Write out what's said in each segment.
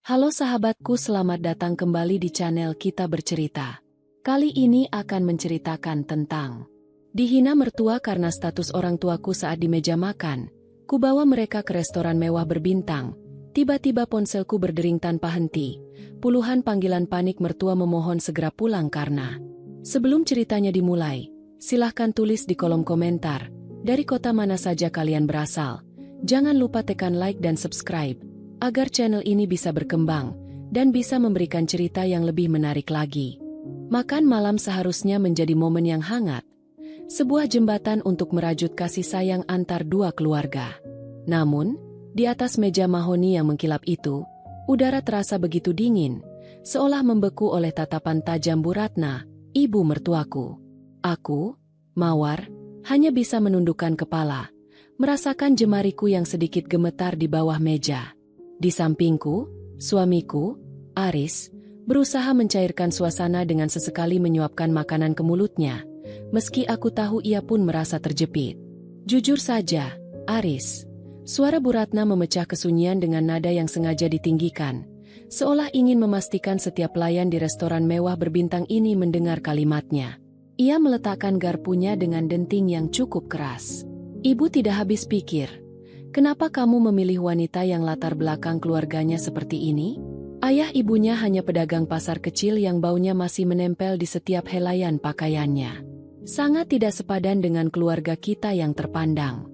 Halo sahabatku, selamat datang kembali di channel Kita Bercerita. Kali ini akan menceritakan tentang dihina mertua karena status orang tuaku saat di meja makan. Kubawa mereka ke restoran mewah berbintang. Tiba-tiba ponselku berdering tanpa henti. Puluhan panggilan panik mertua memohon segera pulang karena. Sebelum ceritanya dimulai, silahkan tulis di kolom komentar, dari kota mana saja kalian berasal. Jangan lupa tekan like dan subscribe, agar channel ini bisa berkembang, dan bisa memberikan cerita yang lebih menarik lagi. Makan malam seharusnya menjadi momen yang hangat. Sebuah jembatan untuk merajut kasih sayang antar dua keluarga. Namun, di atas meja mahoni yang mengkilap itu, udara terasa begitu dingin, seolah membeku oleh tatapan tajam Bu Ratna, ibu mertuaku. Aku, Mawar, hanya bisa menundukkan kepala, merasakan jemariku yang sedikit gemetar di bawah meja. Di sampingku, suamiku, Aris, berusaha mencairkan suasana dengan sesekali menyuapkan makanan ke mulutnya, meski aku tahu ia pun merasa terjepit. Jujur saja, Aris, suara Bu Ratna memecah kesunyian dengan nada yang sengaja ditinggikan, seolah ingin memastikan setiap pelayan di restoran mewah berbintang ini mendengar kalimatnya. Ia meletakkan garpunya dengan denting yang cukup keras. Ibu tidak habis pikir. Kenapa kamu memilih wanita yang latar belakang keluarganya seperti ini? Ayah ibunya hanya pedagang pasar kecil yang baunya masih menempel di setiap helaian pakaiannya. Sangat tidak sepadan dengan keluarga kita yang terpandang.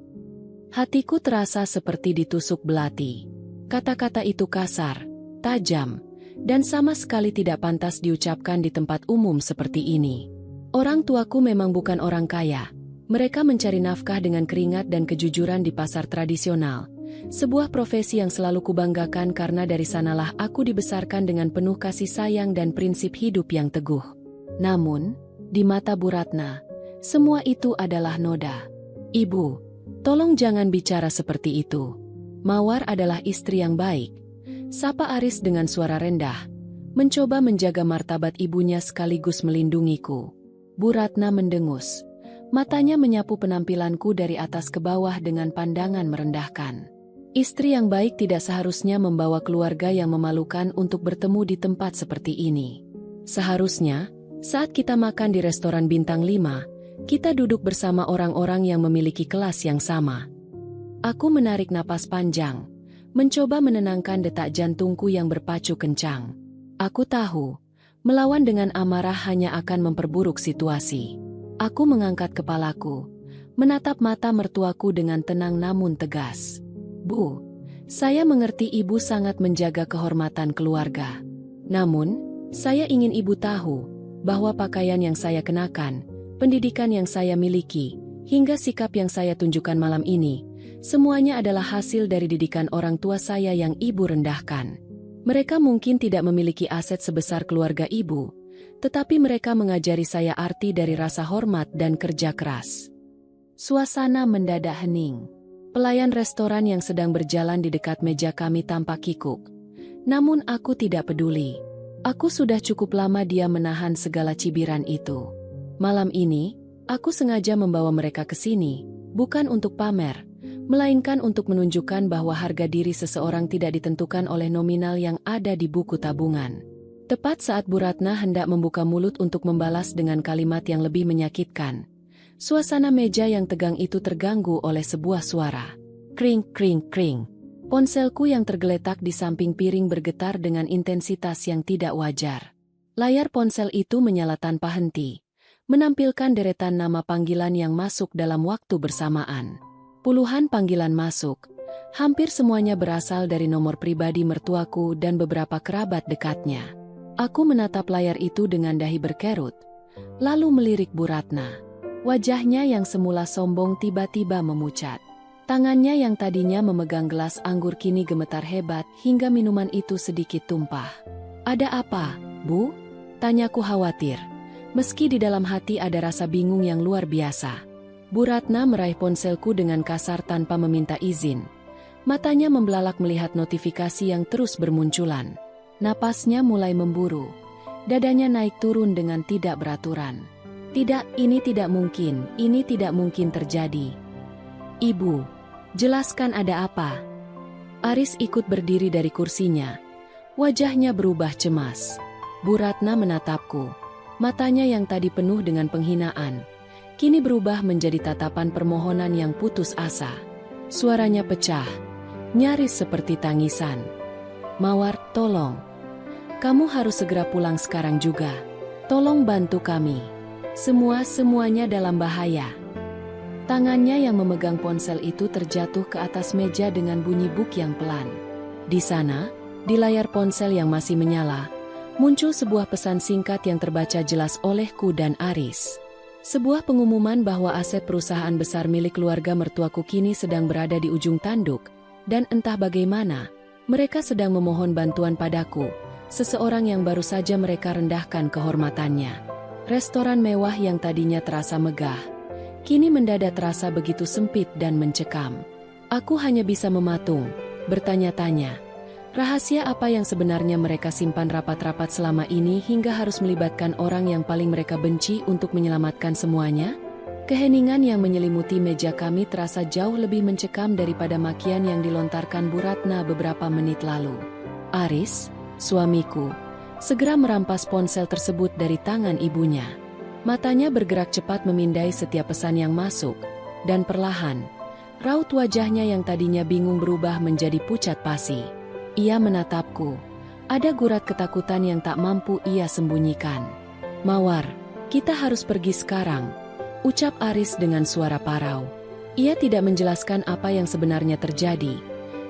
Hatiku terasa seperti ditusuk belati. Kata-kata itu kasar, tajam, dan sama sekali tidak pantas diucapkan di tempat umum seperti ini. Orang tuaku memang bukan orang kaya. Mereka mencari nafkah dengan keringat dan kejujuran di pasar tradisional. Sebuah profesi yang selalu kubanggakan karena dari sanalah aku dibesarkan dengan penuh kasih sayang dan prinsip hidup yang teguh. Namun, di mata Bu Ratna, semua itu adalah noda. Ibu, tolong jangan bicara seperti itu. Mawar adalah istri yang baik. Sapa Aris dengan suara rendah, mencoba menjaga martabat ibunya sekaligus melindungiku. Bu Ratna mendengus. Matanya menyapu penampilanku dari atas ke bawah dengan pandangan merendahkan. Istri yang baik tidak seharusnya membawa keluarga yang memalukan untuk bertemu di tempat seperti ini. Seharusnya, saat kita makan di restoran bintang 5, kita duduk bersama orang-orang yang memiliki kelas yang sama. Aku menarik napas panjang, mencoba menenangkan detak jantungku yang berpacu kencang. Aku tahu, melawan dengan amarah hanya akan memperburuk situasi. Aku mengangkat kepalaku, menatap mata mertuaku dengan tenang namun tegas. Bu, saya mengerti ibu sangat menjaga kehormatan keluarga. Namun, saya ingin ibu tahu bahwa pakaian yang saya kenakan, pendidikan yang saya miliki, hingga sikap yang saya tunjukkan malam ini, semuanya adalah hasil dari didikan orang tua saya yang ibu rendahkan. Mereka mungkin tidak memiliki aset sebesar keluarga ibu, tetapi mereka mengajari saya arti dari rasa hormat dan kerja keras. Suasana mendadak hening. Pelayan restoran yang sedang berjalan di dekat meja kami tampak kikuk. Namun aku tidak peduli. Aku sudah cukup lama diam menahan segala cibiran itu. Malam ini, aku sengaja membawa mereka ke sini, bukan untuk pamer, melainkan untuk menunjukkan bahwa harga diri seseorang tidak ditentukan oleh nominal yang ada di buku tabungan. Tepat saat Bu Ratna hendak membuka mulut untuk membalas dengan kalimat yang lebih menyakitkan, suasana meja yang tegang itu terganggu oleh sebuah suara. Kring, kring, kring. Ponselku yang tergeletak di samping piring bergetar dengan intensitas yang tidak wajar. Layar ponsel itu menyala tanpa henti, menampilkan deretan nama panggilan yang masuk dalam waktu bersamaan. Puluhan panggilan masuk, hampir semuanya berasal dari nomor pribadi mertuaku dan beberapa kerabat dekatnya. Aku menatap layar itu dengan dahi berkerut, lalu melirik Bu Ratna. Wajahnya yang semula sombong tiba-tiba memucat. Tangannya yang tadinya memegang gelas anggur kini gemetar hebat hingga minuman itu sedikit tumpah. Ada apa, Bu? Tanyaku khawatir, meski di dalam hati ada rasa bingung yang luar biasa. Bu Ratna meraih ponselku dengan kasar tanpa meminta izin. Matanya membelalak melihat notifikasi yang terus bermunculan. Napasnya mulai memburu. Dadanya naik turun dengan tidak beraturan. Tidak, ini tidak mungkin terjadi. Ibu, jelaskan ada apa? Aris ikut berdiri dari kursinya, Wajahnya berubah cemas. Bu Ratna menatapku. Matanya yang tadi penuh dengan penghinaan, kini berubah menjadi tatapan permohonan yang putus asa. Suaranya pecah, nyaris seperti tangisan. Mawar, tolong. Kamu harus segera pulang sekarang juga. Tolong bantu kami. Semuanya dalam bahaya. Tangannya yang memegang ponsel itu terjatuh ke atas meja dengan bunyi buk yang pelan. Di sana, di layar ponsel yang masih menyala, muncul sebuah pesan singkat yang terbaca jelas olehku dan Aris. Sebuah pengumuman bahwa aset perusahaan besar milik keluarga mertuaku kini sedang berada di ujung tanduk, dan entah bagaimana, mereka sedang memohon bantuan padaku, seseorang yang baru saja mereka rendahkan kehormatannya. Restoran mewah yang tadinya terasa megah, kini mendadak terasa begitu sempit dan mencekam. Aku hanya bisa mematung, bertanya-tanya. Rahasia apa yang sebenarnya mereka simpan rapat-rapat selama ini hingga harus melibatkan orang yang paling mereka benci untuk menyelamatkan semuanya? Keheningan yang menyelimuti meja kami terasa jauh lebih mencekam daripada makian yang dilontarkan Bu Ratna beberapa menit lalu. Aris, suamiku, segera merampas ponsel tersebut dari tangan ibunya. Matanya bergerak cepat memindai setiap pesan yang masuk, dan perlahan, raut wajahnya yang tadinya bingung berubah menjadi pucat pasi. Ia menatapku. Ada gurat ketakutan yang tak mampu ia sembunyikan. Mawar, kita harus pergi sekarang, ucap Aris dengan suara parau. Ia tidak menjelaskan apa yang sebenarnya terjadi,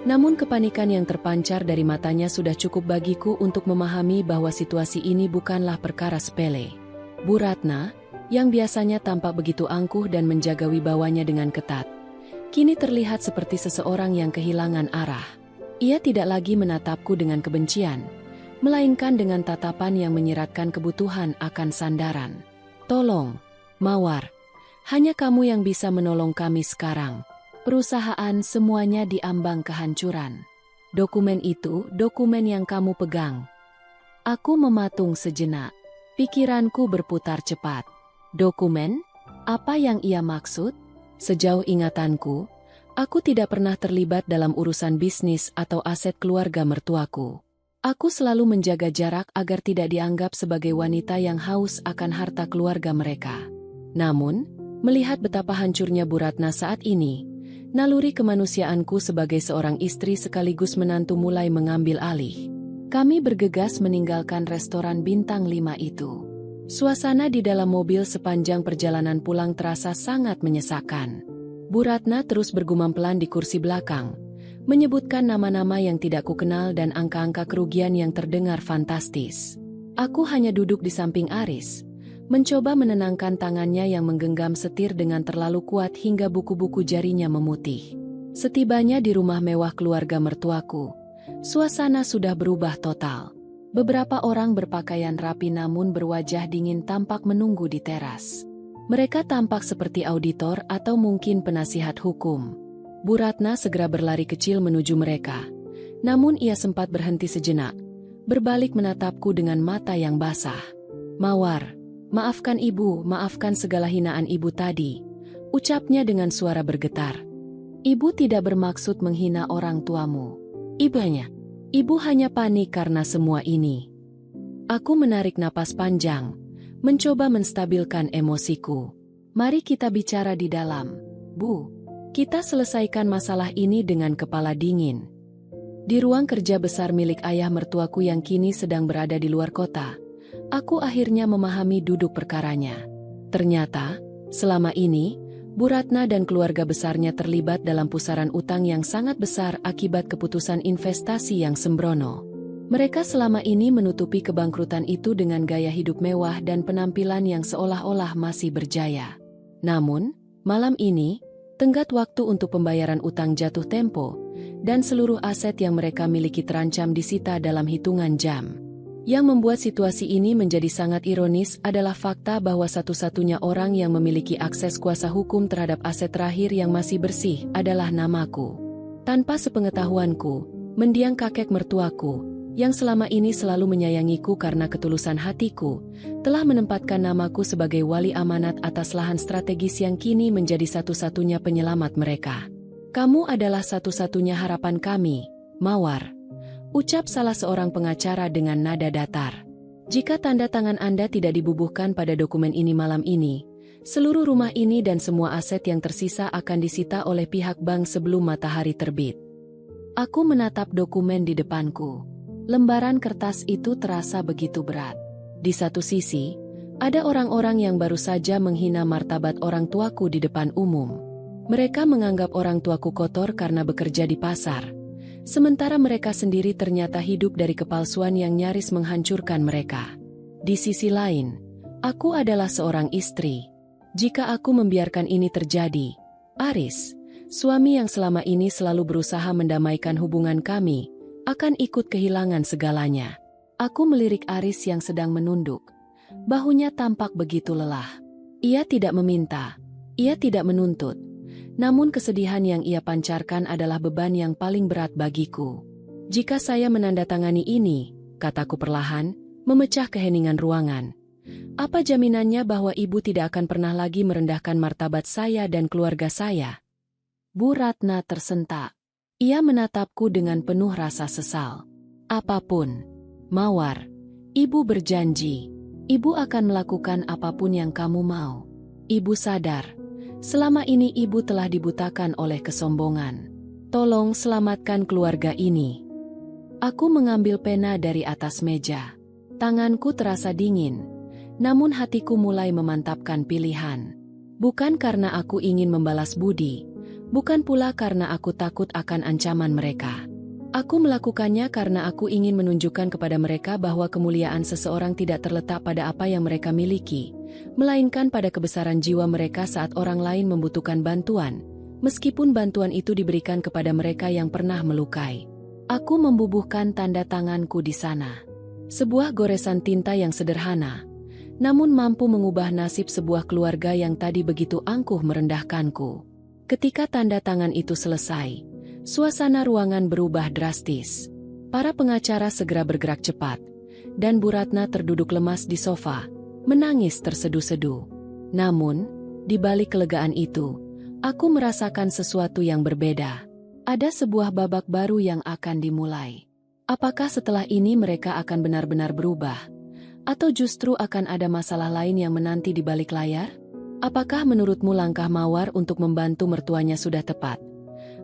namun kepanikan yang terpancar dari matanya sudah cukup bagiku untuk memahami bahwa situasi ini bukanlah perkara sepele. Bu Ratna, yang biasanya tampak begitu angkuh dan menjaga wibawanya dengan ketat, kini terlihat seperti seseorang yang kehilangan arah. Ia tidak lagi menatapku dengan kebencian, melainkan dengan tatapan yang menyiratkan kebutuhan akan sandaran. Tolong, Mawar, hanya kamu yang bisa menolong kami sekarang. Perusahaan semuanya diambang kehancuran. Dokumen itu, dokumen yang kamu pegang. Aku mematung sejenak. Pikiranku berputar cepat. Dokumen? Apa yang ia maksud? Sejauh ingatanku, aku tidak pernah terlibat dalam urusan bisnis atau aset keluarga mertuaku. Aku selalu menjaga jarak agar tidak dianggap sebagai wanita yang haus akan harta keluarga mereka. Namun, melihat betapa hancurnya Bu Ratna saat ini, naluri kemanusiaanku sebagai seorang istri sekaligus menantu mulai mengambil alih. Kami bergegas meninggalkan restoran bintang 5 itu. Suasana di dalam mobil sepanjang perjalanan pulang terasa sangat menyesakan. Bu Ratna terus bergumam pelan di kursi belakang, menyebutkan nama-nama yang tidak kukenal dan angka-angka kerugian yang terdengar fantastis. Aku hanya duduk di samping Aris, mencoba menenangkan tangannya yang menggenggam setir dengan terlalu kuat hingga buku-buku jarinya memutih. Setibanya di rumah mewah keluarga mertuaku, suasana sudah berubah total. Beberapa orang berpakaian rapi namun berwajah dingin tampak menunggu di teras. Mereka tampak seperti auditor atau mungkin penasihat hukum. Bu Ratna segera berlari kecil menuju mereka. Namun ia sempat berhenti sejenak, berbalik menatapku dengan mata yang basah. Mawar, maafkan ibu, maafkan segala hinaan ibu tadi, ucapnya dengan suara bergetar. Ibu tidak bermaksud menghina orang tuamu. Ibu hanya panik karena semua ini. Aku menarik napas panjang, mencoba menstabilkan emosiku. Mari kita bicara di dalam, Bu. Kita selesaikan masalah ini dengan kepala dingin. Di ruang kerja besar milik ayah mertuaku yang kini sedang berada di luar kota, aku akhirnya memahami duduk perkaranya. Ternyata, selama ini, Bu Ratna dan keluarga besarnya terlibat dalam pusaran utang yang sangat besar akibat keputusan investasi yang sembrono. Mereka selama ini menutupi kebangkrutan itu dengan gaya hidup mewah dan penampilan yang seolah-olah masih berjaya. Namun, malam ini, tenggat waktu untuk pembayaran utang jatuh tempo, dan seluruh aset yang mereka miliki terancam disita dalam hitungan jam. Yang membuat situasi ini menjadi sangat ironis adalah fakta bahwa satu-satunya orang yang memiliki akses kuasa hukum terhadap aset terakhir yang masih bersih adalah namaku. Tanpa sepengetahuanku, mendiang kakek mertuaku, yang selama ini selalu menyayangiku karena ketulusan hatiku, telah menempatkan namaku sebagai wali amanat atas lahan strategis yang kini menjadi satu-satunya penyelamat mereka. Kamu adalah satu-satunya harapan kami, Mawar. Ucap salah seorang pengacara dengan nada datar. Jika tanda tangan Anda tidak dibubuhkan pada dokumen ini malam ini, seluruh rumah ini dan semua aset yang tersisa akan disita oleh pihak bank sebelum matahari terbit. Aku menatap dokumen di depanku. Lembaran kertas itu terasa begitu berat. Di satu sisi, ada orang-orang yang baru saja menghina martabat orang tuaku di depan umum. Mereka menganggap orang tuaku kotor karena bekerja di pasar. Sementara mereka sendiri ternyata hidup dari kepalsuan yang nyaris menghancurkan mereka. Di sisi lain, aku adalah seorang istri. Jika aku membiarkan ini terjadi, Aris, suami yang selama ini selalu berusaha mendamaikan hubungan kami, akan ikut kehilangan segalanya. Aku melirik Aris yang sedang menunduk. Bahunya tampak begitu lelah. Ia tidak meminta, ia tidak menuntut. Namun kesedihan yang ia pancarkan adalah beban yang paling berat bagiku. Jika saya menandatangani ini, kataku perlahan, memecah keheningan ruangan. Apa jaminannya bahwa ibu tidak akan pernah lagi merendahkan martabat saya dan keluarga saya? Bu Ratna tersentak. Ia menatapku dengan penuh rasa sesal. Apapun, Mawar, ibu berjanji, ibu akan melakukan apapun yang kamu mau. Ibu sadar, selama ini ibu telah dibutakan oleh kesombongan. Tolong selamatkan keluarga ini. Aku mengambil pena dari atas meja. Tanganku terasa dingin, namun hatiku mulai memantapkan pilihan. Bukan karena aku ingin membalas budi, bukan pula karena aku takut akan ancaman mereka. Aku melakukannya karena aku ingin menunjukkan kepada mereka bahwa kemuliaan seseorang tidak terletak pada apa yang mereka miliki, melainkan pada kebesaran jiwa mereka saat orang lain membutuhkan bantuan, meskipun bantuan itu diberikan kepada mereka yang pernah melukai. Aku membubuhkan tanda tanganku di sana. Sebuah goresan tinta yang sederhana, namun mampu mengubah nasib sebuah keluarga yang tadi begitu angkuh merendahkanku. Ketika tanda tangan itu selesai, suasana ruangan berubah drastis. Para pengacara segera bergerak cepat, dan Bu Ratna terduduk lemas di sofa, menangis terseduh-seduh. Namun, di balik kelegaan itu, aku merasakan sesuatu yang berbeda. Ada sebuah babak baru yang akan dimulai. Apakah setelah ini mereka akan benar-benar berubah? Atau justru akan ada masalah lain yang menanti di balik layar? Apakah menurutmu langkah Mawar untuk membantu mertuanya sudah tepat?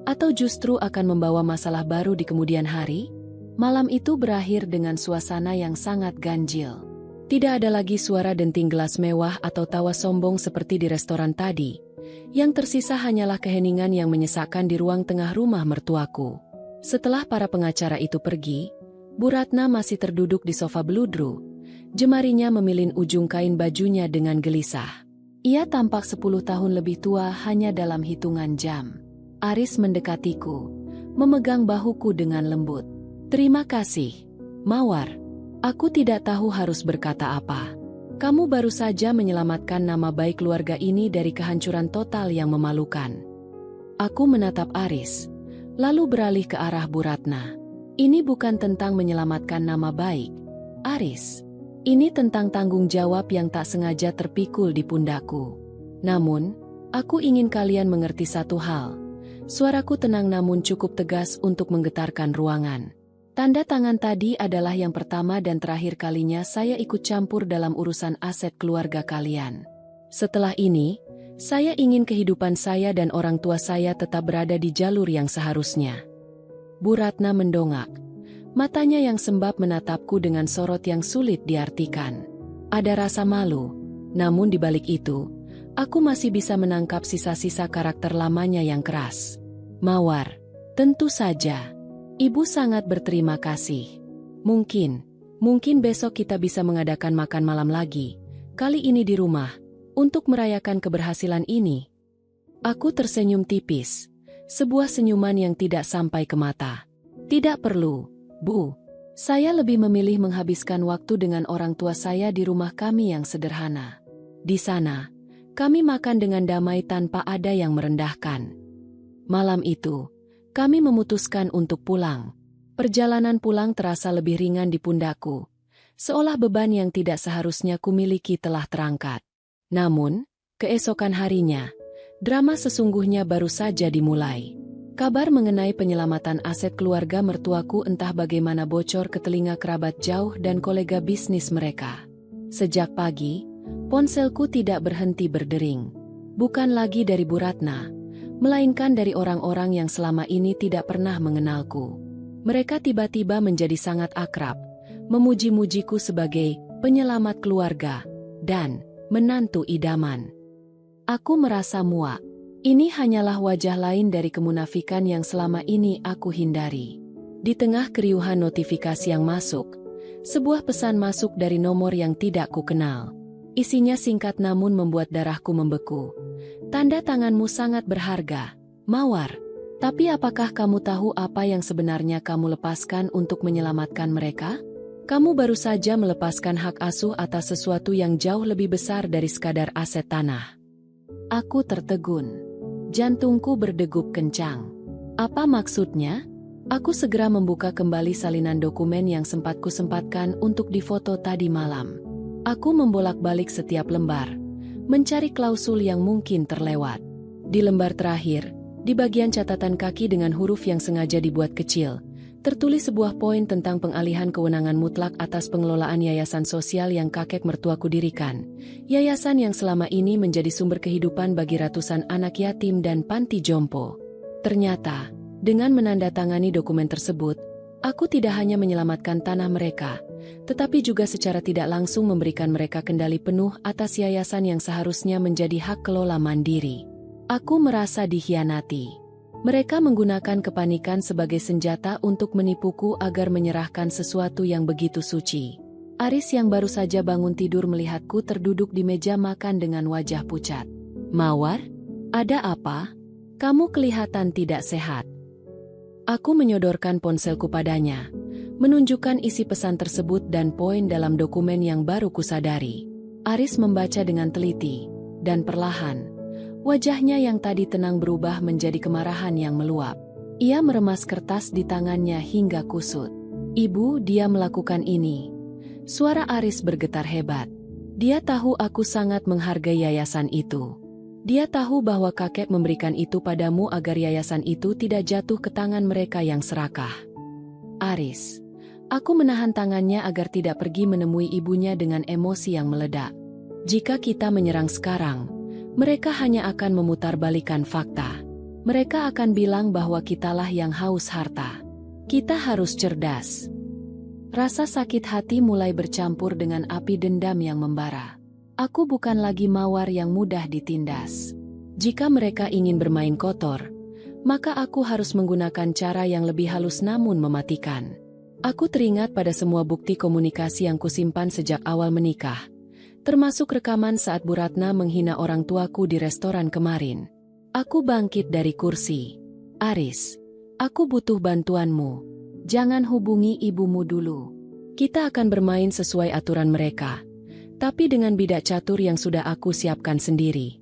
Atau justru akan membawa masalah baru di kemudian hari? Malam itu berakhir dengan suasana yang sangat ganjil. Tidak ada lagi suara denting gelas mewah atau tawa sombong seperti di restoran tadi. Yang tersisa hanyalah keheningan yang menyesakkan di ruang tengah rumah mertuaku. Setelah para pengacara itu pergi, Bu Ratna masih terduduk di sofa beludru. Jemarinya memilin ujung kain bajunya dengan gelisah. Ia tampak 10 tahun lebih tua hanya dalam hitungan jam. Aris mendekatiku, memegang bahuku dengan lembut. Terima kasih, Mawar. Aku tidak tahu harus berkata apa. Kamu baru saja menyelamatkan nama baik keluarga ini dari kehancuran total yang memalukan. Aku menatap Aris, lalu beralih ke arah Bu Ratna. Ini bukan tentang menyelamatkan nama baik, Aris. Ini tentang tanggung jawab yang tak sengaja terpikul di pundakku. Namun, aku ingin kalian mengerti satu hal. Suaraku tenang namun cukup tegas untuk menggetarkan ruangan. Tanda tangan tadi adalah yang pertama dan terakhir kalinya saya ikut campur dalam urusan aset keluarga kalian. Setelah ini, saya ingin kehidupan saya dan orang tua saya tetap berada di jalur yang seharusnya. Bu Ratna mendongak. Matanya yang sembab menatapku dengan sorot yang sulit diartikan. Ada rasa malu, namun di balik itu, aku masih bisa menangkap sisa-sisa karakter lamanya yang keras. Mawar, tentu saja. Ibu sangat berterima kasih. Mungkin besok kita bisa mengadakan makan malam lagi, kali ini di rumah, untuk merayakan keberhasilan ini. Aku tersenyum tipis, sebuah senyuman yang tidak sampai ke mata. Tidak perlu, Bu. Saya lebih memilih menghabiskan waktu dengan orang tua saya di rumah kami yang sederhana. Di sana, kami makan dengan damai tanpa ada yang merendahkan. Malam itu, kami memutuskan untuk pulang. Perjalanan pulang terasa lebih ringan di pundakku, seolah beban yang tidak seharusnya kumiliki telah terangkat. Namun, keesokan harinya, drama sesungguhnya baru saja dimulai. Kabar mengenai penyelamatan aset keluarga mertuaku entah bagaimana bocor ke telinga kerabat jauh dan kolega bisnis mereka. Sejak pagi, ponselku tidak berhenti berdering. Bukan lagi dari Bu Ratna, melainkan dari orang-orang yang selama ini tidak pernah mengenalku. Mereka tiba-tiba menjadi sangat akrab, memuji-mujiku sebagai penyelamat keluarga dan menantu idaman. Aku merasa muak. Ini hanyalah wajah lain dari kemunafikan yang selama ini aku hindari. Di tengah keriuhan notifikasi yang masuk, sebuah pesan masuk dari nomor yang tidak kukenal. Isinya singkat namun membuat darahku membeku. Tanda tanganmu sangat berharga, Mawar. Tapi apakah kamu tahu apa yang sebenarnya kamu lepaskan untuk menyelamatkan mereka? Kamu baru saja melepaskan hak asuh atas sesuatu yang jauh lebih besar dari sekadar aset tanah. Aku tertegun. Jantungku berdegup kencang. Apa maksudnya? Aku segera membuka kembali salinan dokumen yang sempat kusempatkan untuk difoto tadi malam. Aku membolak-balik setiap lembar, mencari klausul yang mungkin terlewat. Di lembar terakhir, di bagian catatan kaki dengan huruf yang sengaja dibuat kecil, tertulis sebuah poin tentang pengalihan kewenangan mutlak atas pengelolaan yayasan sosial yang kakek mertuaku dirikan. Yayasan yang selama ini menjadi sumber kehidupan bagi ratusan anak yatim dan panti jompo. Ternyata, dengan menandatangani dokumen tersebut, aku tidak hanya menyelamatkan tanah mereka, tetapi juga secara tidak langsung memberikan mereka kendali penuh atas yayasan yang seharusnya menjadi hak kelola mandiri. Aku merasa dikhianati. Mereka menggunakan kepanikan sebagai senjata untuk menipuku agar menyerahkan sesuatu yang begitu suci. Aris yang baru saja bangun tidur melihatku terduduk di meja makan dengan wajah pucat. Mawar, ada apa? Kamu kelihatan tidak sehat. Aku menyodorkan ponselku padanya, menunjukkan isi pesan tersebut dan poin dalam dokumen yang baru kusadari. Aris membaca dengan teliti, dan perlahan, wajahnya yang tadi tenang berubah menjadi kemarahan yang meluap. Ia meremas kertas di tangannya hingga kusut. Ibu, dia melakukan ini. Suara Aris bergetar hebat. Dia tahu aku sangat menghargai yayasan itu. Dia tahu bahwa kakek memberikan itu padamu agar yayasan itu tidak jatuh ke tangan mereka yang serakah. Aris. Aku menahan tangannya agar tidak pergi menemui ibunya dengan emosi yang meledak. Jika kita menyerang sekarang, mereka hanya akan memutarbalikkan fakta. Mereka akan bilang bahwa kitalah yang haus harta. Kita harus cerdas. Rasa sakit hati mulai bercampur dengan api dendam yang membara. Aku bukan lagi mawar yang mudah ditindas. Jika mereka ingin bermain kotor, maka aku harus menggunakan cara yang lebih halus namun mematikan. Aku teringat pada semua bukti komunikasi yang kusimpan sejak awal menikah. Termasuk rekaman saat Bu Ratna menghina orang tuaku di restoran kemarin. Aku bangkit dari kursi. Aris, aku butuh bantuanmu. Jangan hubungi ibumu dulu. Kita akan bermain sesuai aturan mereka, tapi dengan bidak catur yang sudah aku siapkan sendiri.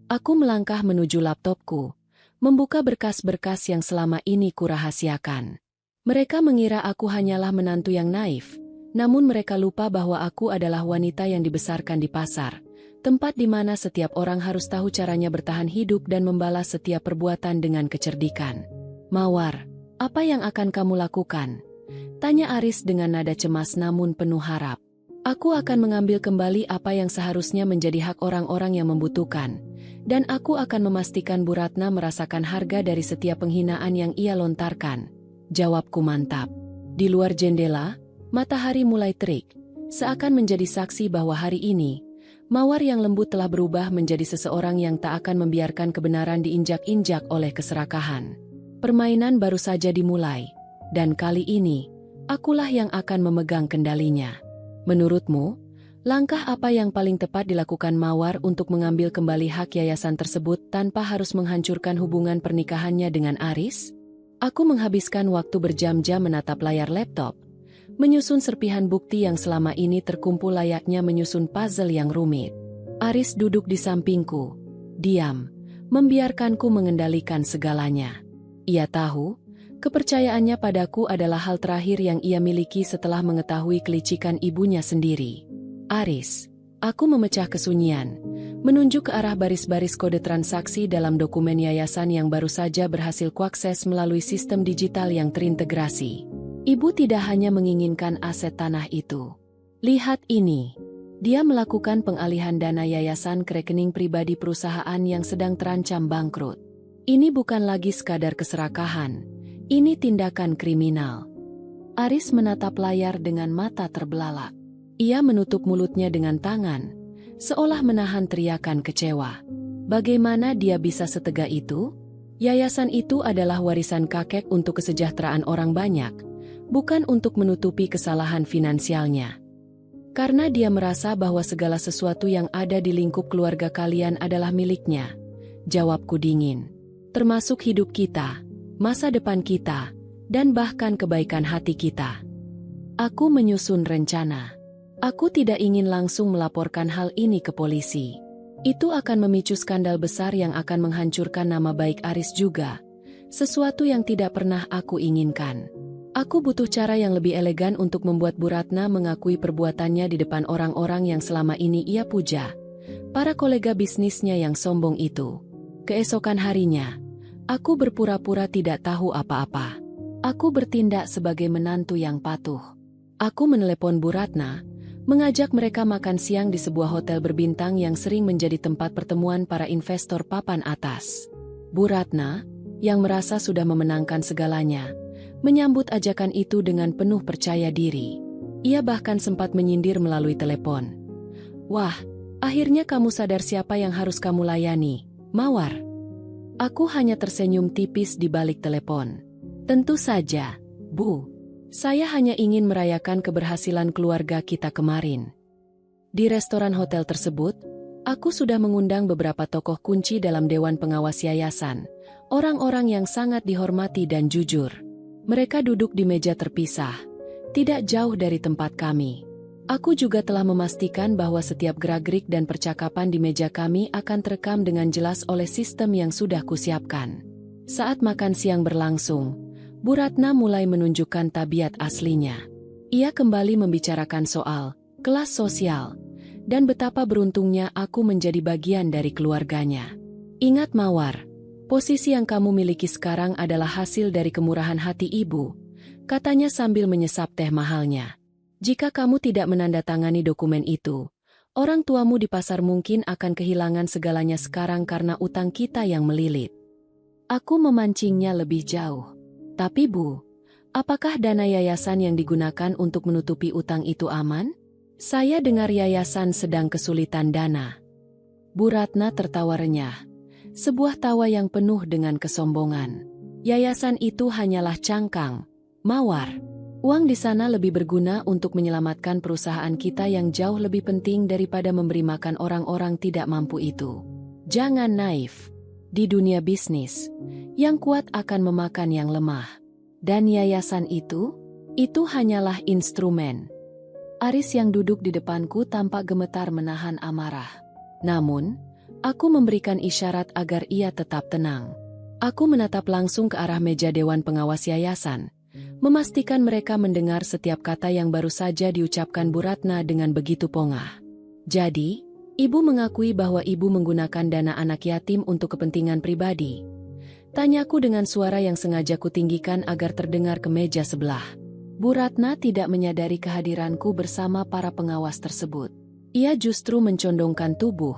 Aku melangkah menuju laptopku, membuka berkas-berkas yang selama ini kurahasiakan. Mereka mengira aku hanyalah menantu yang naif. Namun mereka lupa bahwa aku adalah wanita yang dibesarkan di pasar, tempat di mana setiap orang harus tahu caranya bertahan hidup dan membalas setiap perbuatan dengan kecerdikan. Mawar, apa yang akan kamu lakukan? Tanya Aris dengan nada cemas namun penuh harap. Aku akan mengambil kembali apa yang seharusnya menjadi hak orang-orang yang membutuhkan, dan aku akan memastikan Bu Ratna merasakan harga dari setiap penghinaan yang ia lontarkan. Jawabku mantap. Di luar jendela, matahari mulai terik, seakan menjadi saksi bahwa hari ini, Mawar yang lembut telah berubah menjadi seseorang yang tak akan membiarkan kebenaran diinjak-injak oleh keserakahan. Permainan baru saja dimulai, dan kali ini, akulah yang akan memegang kendalinya. Menurutmu, langkah apa yang paling tepat dilakukan Mawar untuk mengambil kembali hak yayasan tersebut tanpa harus menghancurkan hubungan pernikahannya dengan Aris? Aku menghabiskan waktu berjam-jam menatap layar laptop, menyusun serpihan bukti yang selama ini terkumpul layaknya menyusun puzzle yang rumit. Aris duduk di sampingku, diam, membiarkanku mengendalikan segalanya. Ia tahu, kepercayaannya padaku adalah hal terakhir yang ia miliki setelah mengetahui kelicikan ibunya sendiri. Aris, aku memecah kesunyian, menunjuk ke arah baris-baris kode transaksi dalam dokumen yayasan yang baru saja berhasil kuakses melalui sistem digital yang terintegrasi. Ibu tidak hanya menginginkan aset tanah itu. Lihat ini. Dia melakukan pengalihan dana yayasan ke rekening pribadi perusahaan yang sedang terancam bangkrut. Ini bukan lagi sekadar keserakahan. Ini tindakan kriminal. Aris menatap layar dengan mata terbelalak. Ia menutup mulutnya dengan tangan, seolah menahan teriakan kecewa. Bagaimana dia bisa setega itu? Yayasan itu adalah warisan kakek untuk kesejahteraan orang banyak, bukan untuk menutupi kesalahan finansialnya. Karena dia merasa bahwa segala sesuatu yang ada di lingkup keluarga kalian adalah miliknya. Jawabku dingin. Termasuk hidup kita, masa depan kita, dan bahkan kebaikan hati kita. Aku menyusun rencana. Aku tidak ingin langsung melaporkan hal ini ke polisi. Itu akan memicu skandal besar yang akan menghancurkan nama baik Aris juga. Sesuatu yang tidak pernah aku inginkan. Aku butuh cara yang lebih elegan untuk membuat Bu Ratna mengakui perbuatannya di depan orang-orang yang selama ini ia puja. Para kolega bisnisnya yang sombong itu. Keesokan harinya, aku berpura-pura tidak tahu apa-apa. Aku bertindak sebagai menantu yang patuh. Aku menelepon Bu Ratna, mengajak mereka makan siang di sebuah hotel berbintang yang sering menjadi tempat pertemuan para investor papan atas. Bu Ratna, yang merasa sudah memenangkan segalanya, menyambut ajakan itu dengan penuh percaya diri. Ia bahkan sempat menyindir melalui telepon. Wah, akhirnya kamu sadar siapa yang harus kamu layani, Mawar. Aku hanya tersenyum tipis di balik telepon. Tentu saja, Bu. Saya hanya ingin merayakan keberhasilan keluarga kita kemarin. Di restoran hotel tersebut, aku sudah mengundang beberapa tokoh kunci dalam Dewan Pengawas Yayasan, orang-orang yang sangat dihormati dan jujur. Mereka duduk di meja terpisah, tidak jauh dari tempat kami. Aku juga telah memastikan bahwa setiap gerak-gerik dan percakapan di meja kami akan terekam dengan jelas oleh sistem yang sudah kusiapkan. Saat makan siang berlangsung, Bu Ratna mulai menunjukkan tabiat aslinya. Ia kembali membicarakan soal kelas sosial, dan betapa beruntungnya aku menjadi bagian dari keluarganya. Ingat Mawar, posisi yang kamu miliki sekarang adalah hasil dari kemurahan hati ibu, katanya sambil menyesap teh mahalnya. Jika kamu tidak menandatangani dokumen itu, orang tuamu di pasar mungkin akan kehilangan segalanya sekarang karena utang kita yang melilit. Aku memancingnya lebih jauh. Tapi Bu, apakah dana yayasan yang digunakan untuk menutupi utang itu aman? Saya dengar yayasan sedang kesulitan dana. Bu Ratna tertawa renyah. Sebuah tawa yang penuh dengan kesombongan. Yayasan itu hanyalah cangkang, Mawar. Uang di sana lebih berguna untuk menyelamatkan perusahaan kita yang jauh lebih penting daripada memberi makan orang-orang tidak mampu itu. Jangan naif. Di dunia bisnis, yang kuat akan memakan yang lemah. Dan yayasan itu hanyalah instrumen. Aris yang duduk di depanku tampak gemetar menahan amarah. Namun, aku memberikan isyarat agar ia tetap tenang. Aku menatap langsung ke arah meja Dewan Pengawas Yayasan, memastikan mereka mendengar setiap kata yang baru saja diucapkan Bu Ratna dengan begitu pongah. Jadi, ibu mengakui bahwa ibu menggunakan dana anak yatim untuk kepentingan pribadi. Tanyaku dengan suara yang sengaja kutinggikan agar terdengar ke meja sebelah. Bu Ratna tidak menyadari kehadiranku bersama para pengawas tersebut. Ia justru mencondongkan tubuh,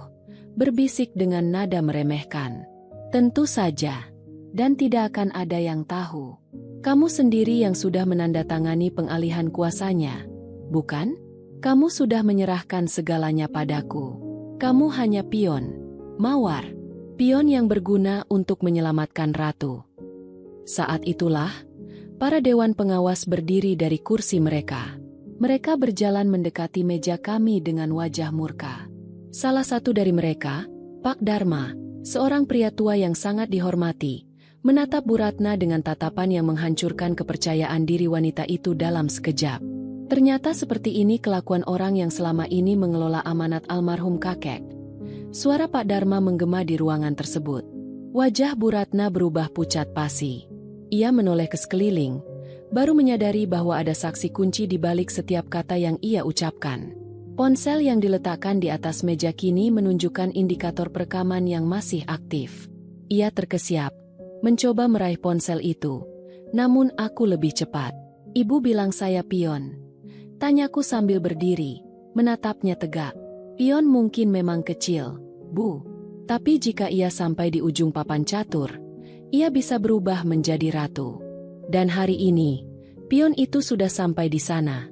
berbisik dengan nada meremehkan. Tentu saja, dan tidak akan ada yang tahu. Kamu sendiri yang sudah menandatangani pengalihan kuasanya, bukan? Kamu sudah menyerahkan segalanya padaku. Kamu hanya pion, Mawar. Pion yang berguna untuk menyelamatkan ratu. Saat itulah, para dewan pengawas berdiri dari kursi mereka. Mereka berjalan mendekati meja kami dengan wajah murka. Salah satu dari mereka, Pak Dharma, seorang pria tua yang sangat dihormati, menatap Bu Ratna dengan tatapan yang menghancurkan kepercayaan diri wanita itu dalam sekejap. Ternyata seperti ini kelakuan orang yang selama ini mengelola amanat almarhum kakek. Suara Pak Dharma menggema di ruangan tersebut. Wajah Bu Ratna berubah pucat pasi. Ia menoleh ke sekeliling, baru menyadari bahwa ada saksi kunci di balik setiap kata yang ia ucapkan. Ponsel yang diletakkan di atas meja kini menunjukkan indikator perekaman yang masih aktif. Ia terkesiap, mencoba meraih ponsel itu. Namun aku lebih cepat. Ibu bilang saya pion. Tanyaku sambil berdiri, menatapnya tegak. Pion mungkin memang kecil, Bu. Tapi jika ia sampai di ujung papan catur, ia bisa berubah menjadi ratu. Dan hari ini, pion itu sudah sampai di sana.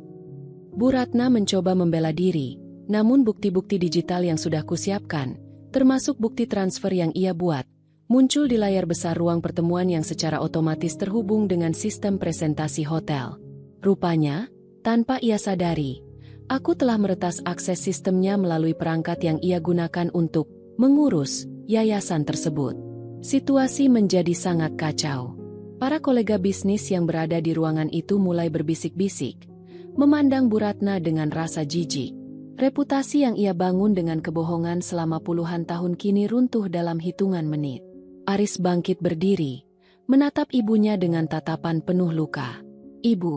Bu Ratna mencoba membela diri, namun bukti-bukti digital yang sudah kusiapkan, termasuk bukti transfer yang ia buat, muncul di layar besar ruang pertemuan yang secara otomatis terhubung dengan sistem presentasi hotel. Rupanya, tanpa ia sadari, aku telah meretas akses sistemnya melalui perangkat yang ia gunakan untuk mengurus yayasan tersebut. Situasi menjadi sangat kacau. Para kolega bisnis yang berada di ruangan itu mulai berbisik-bisik, memandang Bu Ratna dengan rasa jijik. Reputasi yang ia bangun dengan kebohongan selama puluhan tahun kini runtuh dalam hitungan menit. Aris bangkit berdiri, menatap ibunya dengan tatapan penuh luka. Ibu,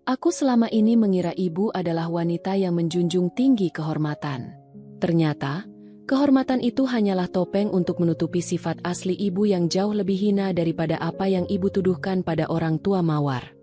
aku selama ini mengira ibu adalah wanita yang menjunjung tinggi kehormatan. Ternyata, kehormatan itu hanyalah topeng untuk menutupi sifat asli ibu yang jauh lebih hina daripada apa yang ibu tuduhkan pada orang tua Mawar.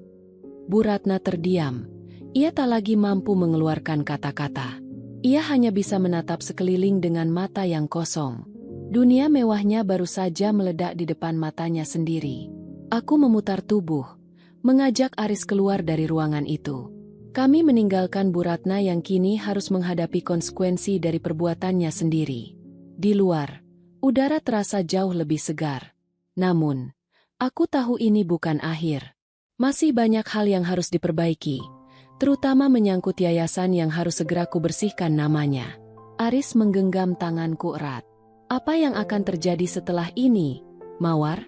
Bu Ratna terdiam. Ia tak lagi mampu mengeluarkan kata-kata. Ia hanya bisa menatap sekeliling dengan mata yang kosong. Dunia mewahnya baru saja meledak di depan matanya sendiri. Aku memutar tubuh, mengajak Aris keluar dari ruangan itu. Kami meninggalkan Bu Ratna yang kini harus menghadapi konsekuensi dari perbuatannya sendiri. Di luar, udara terasa jauh lebih segar. Namun, aku tahu ini bukan akhir. Masih banyak hal yang harus diperbaiki, terutama menyangkut yayasan yang harus segera kubersihkan namanya. Aris menggenggam tanganku erat. Apa yang akan terjadi setelah ini, Mawar?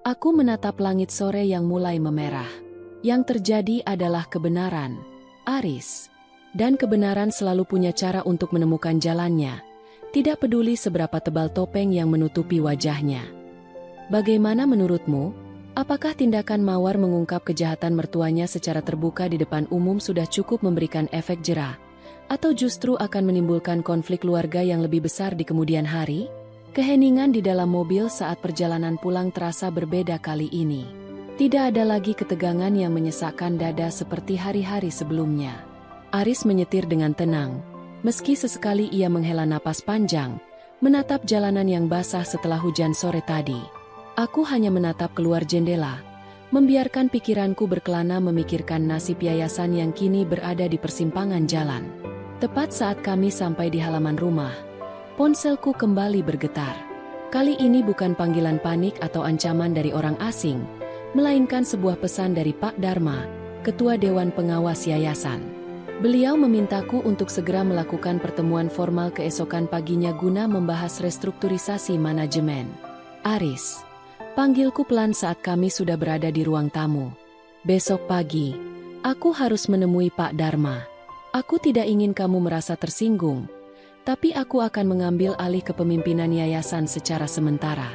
Aku menatap langit sore yang mulai memerah. Yang terjadi adalah kebenaran, Aris. Dan kebenaran selalu punya cara untuk menemukan jalannya, tidak peduli seberapa tebal topeng yang menutupi wajahnya. Bagaimana menurutmu? Apakah tindakan Mawar mengungkap kejahatan mertuanya secara terbuka di depan umum sudah cukup memberikan efek jera? Atau justru akan menimbulkan konflik keluarga yang lebih besar di kemudian hari? Keheningan di dalam mobil saat perjalanan pulang terasa berbeda kali ini. Tidak ada lagi ketegangan yang menyesakkan dada seperti hari-hari sebelumnya. Aris menyetir dengan tenang, meski sesekali ia menghela napas panjang, menatap jalanan yang basah setelah hujan sore tadi. Aku hanya menatap keluar jendela, membiarkan pikiranku berkelana memikirkan nasib yayasan yang kini berada di persimpangan jalan. Tepat saat kami sampai di halaman rumah, ponselku kembali bergetar. Kali ini bukan panggilan panik atau ancaman dari orang asing, melainkan sebuah pesan dari Pak Dharma, Ketua Dewan Pengawas Yayasan. Beliau memintaku untuk segera melakukan pertemuan formal keesokan paginya guna membahas restrukturisasi manajemen. Aris, panggilku pelan saat kami sudah berada di ruang tamu. Besok pagi, aku harus menemui Pak Dharma. Aku tidak ingin kamu merasa tersinggung, tapi aku akan mengambil alih kepemimpinan yayasan secara sementara.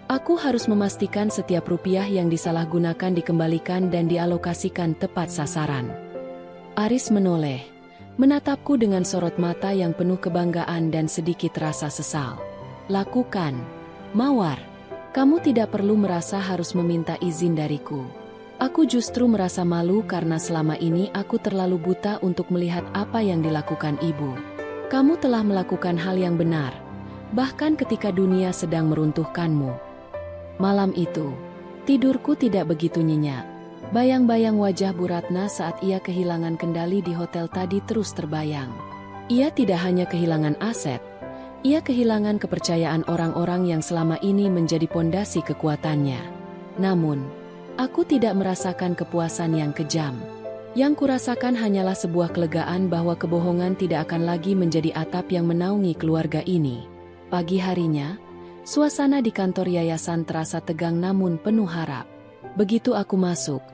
Aku harus memastikan setiap rupiah yang disalahgunakan dikembalikan dan dialokasikan tepat sasaran. Aris menoleh, menatapku dengan sorot mata yang penuh kebanggaan dan sedikit rasa sesal. Lakukan, Mawar. Kamu tidak perlu merasa harus meminta izin dariku. Aku justru merasa malu karena selama ini aku terlalu buta untuk melihat apa yang dilakukan ibu. Kamu telah melakukan hal yang benar, bahkan ketika dunia sedang meruntuhkanmu. Malam itu, tidurku tidak begitu nyenyak. Bayang-bayang wajah Bu Ratna saat ia kehilangan kendali di hotel tadi terus terbayang. Ia tidak hanya kehilangan aset, ia kehilangan kepercayaan orang-orang yang selama ini menjadi pondasi kekuatannya. Namun, aku tidak merasakan kepuasan yang kejam. Yang kurasakan hanyalah sebuah kelegaan bahwa kebohongan tidak akan lagi menjadi atap yang menaungi keluarga ini. Pagi harinya, suasana di kantor yayasan terasa tegang namun penuh harap. Begitu aku masuk,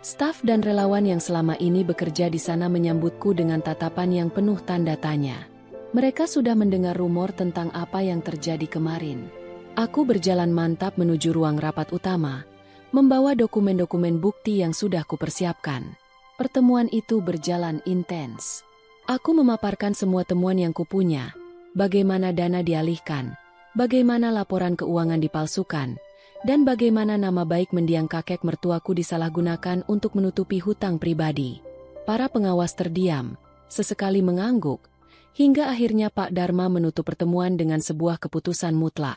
staf dan relawan yang selama ini bekerja di sana menyambutku dengan tatapan yang penuh tanda tanya. Mereka sudah mendengar rumor tentang apa yang terjadi kemarin. Aku berjalan mantap menuju ruang rapat utama, membawa dokumen-dokumen bukti yang sudah kupersiapkan. Pertemuan itu berjalan intens. Aku memaparkan semua temuan yang kupunya, bagaimana dana dialihkan, bagaimana laporan keuangan dipalsukan, dan bagaimana nama baik mendiang kakek mertuaku disalahgunakan untuk menutupi hutang pribadi. Para pengawas terdiam, sesekali mengangguk, hingga akhirnya Pak Dharma menutup pertemuan dengan sebuah keputusan mutlak.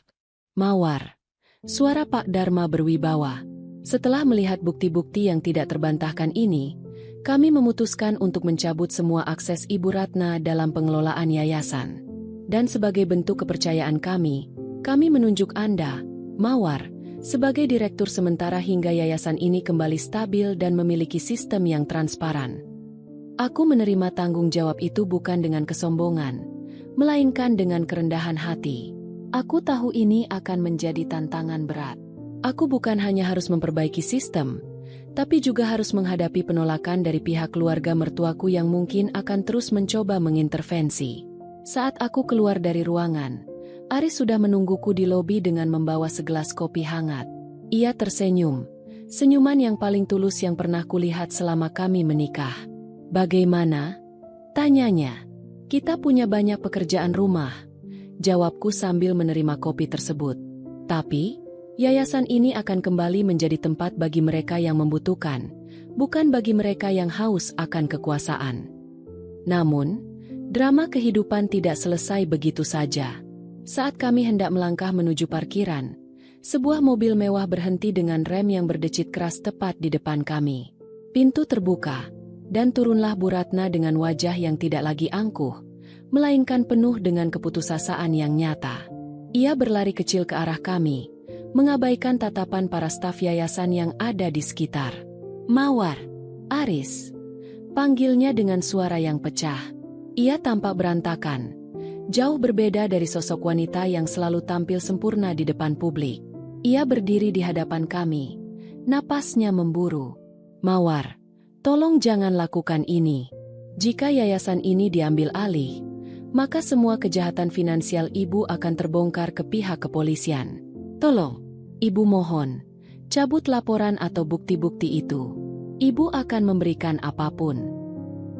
Mawar. Suara Pak Dharma berwibawa. Setelah melihat bukti-bukti yang tidak terbantahkan ini, kami memutuskan untuk mencabut semua akses Ibu Ratna dalam pengelolaan yayasan. Dan sebagai bentuk kepercayaan kami menunjuk Anda, Mawar, sebagai direktur sementara hingga yayasan ini kembali stabil dan memiliki sistem yang transparan. Aku menerima tanggung jawab itu bukan dengan kesombongan, melainkan dengan kerendahan hati. Aku tahu ini akan menjadi tantangan berat. Aku bukan hanya harus memperbaiki sistem, tapi juga harus menghadapi penolakan dari pihak keluarga mertuaku yang mungkin akan terus mencoba mengintervensi. Saat aku keluar dari ruangan, Aris sudah menungguku di lobi dengan membawa segelas kopi hangat. Ia tersenyum, senyuman yang paling tulus yang pernah kulihat selama kami menikah. "Bagaimana?" tanyanya. "Kita punya banyak pekerjaan rumah," jawabku sambil menerima kopi tersebut. "Tapi, yayasan ini akan kembali menjadi tempat bagi mereka yang membutuhkan, bukan bagi mereka yang haus akan kekuasaan." Namun, drama kehidupan tidak selesai begitu saja. Saat kami hendak melangkah menuju parkiran, sebuah mobil mewah berhenti dengan rem yang berdecit keras tepat di depan kami. Pintu terbuka, dan turunlah Bu Ratna dengan wajah yang tidak lagi angkuh, melainkan penuh dengan keputusasaan yang nyata. Ia berlari kecil ke arah kami, mengabaikan tatapan para staf yayasan yang ada di sekitar. "Mawar, Aris," panggilnya dengan suara yang pecah. Ia tampak berantakan, jauh berbeda dari sosok wanita yang selalu tampil sempurna di depan publik. Ia berdiri di hadapan kami, napasnya memburu. "Mawar, tolong jangan lakukan ini. Jika yayasan ini diambil alih, maka semua kejahatan finansial Ibu akan terbongkar ke pihak kepolisian. Tolong, Ibu mohon, cabut laporan atau bukti-bukti itu. Ibu akan memberikan apapun."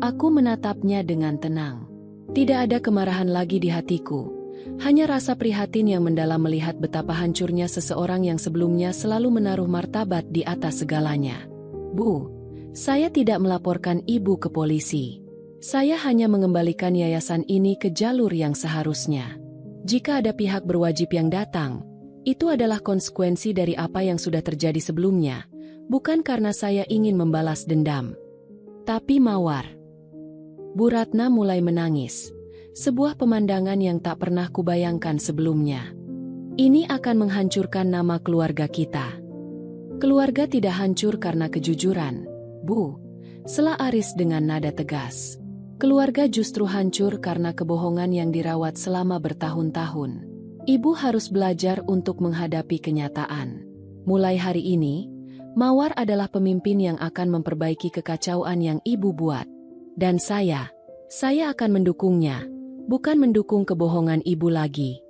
Aku menatapnya dengan tenang. Tidak ada kemarahan lagi di hatiku, hanya rasa prihatin yang mendalam melihat betapa hancurnya seseorang yang sebelumnya selalu menaruh martabat di atas segalanya. "Bu, saya tidak melaporkan Ibu ke polisi. Saya hanya mengembalikan yayasan ini ke jalur yang seharusnya. Jika ada pihak berwajib yang datang, itu adalah konsekuensi dari apa yang sudah terjadi sebelumnya, bukan karena saya ingin membalas dendam." "Tapi Mawar," Bu Ratna mulai menangis, sebuah pemandangan yang tak pernah kubayangkan sebelumnya. "Ini akan menghancurkan nama keluarga kita." "Keluarga tidak hancur karena kejujuran, Bu," sela Aris dengan nada tegas. "Keluarga justru hancur karena kebohongan yang dirawat selama bertahun-tahun. Ibu harus belajar untuk menghadapi kenyataan. Mulai hari ini, Mawar adalah pemimpin yang akan memperbaiki kekacauan yang Ibu buat. Dan saya akan mendukungnya, bukan mendukung kebohongan Ibu lagi."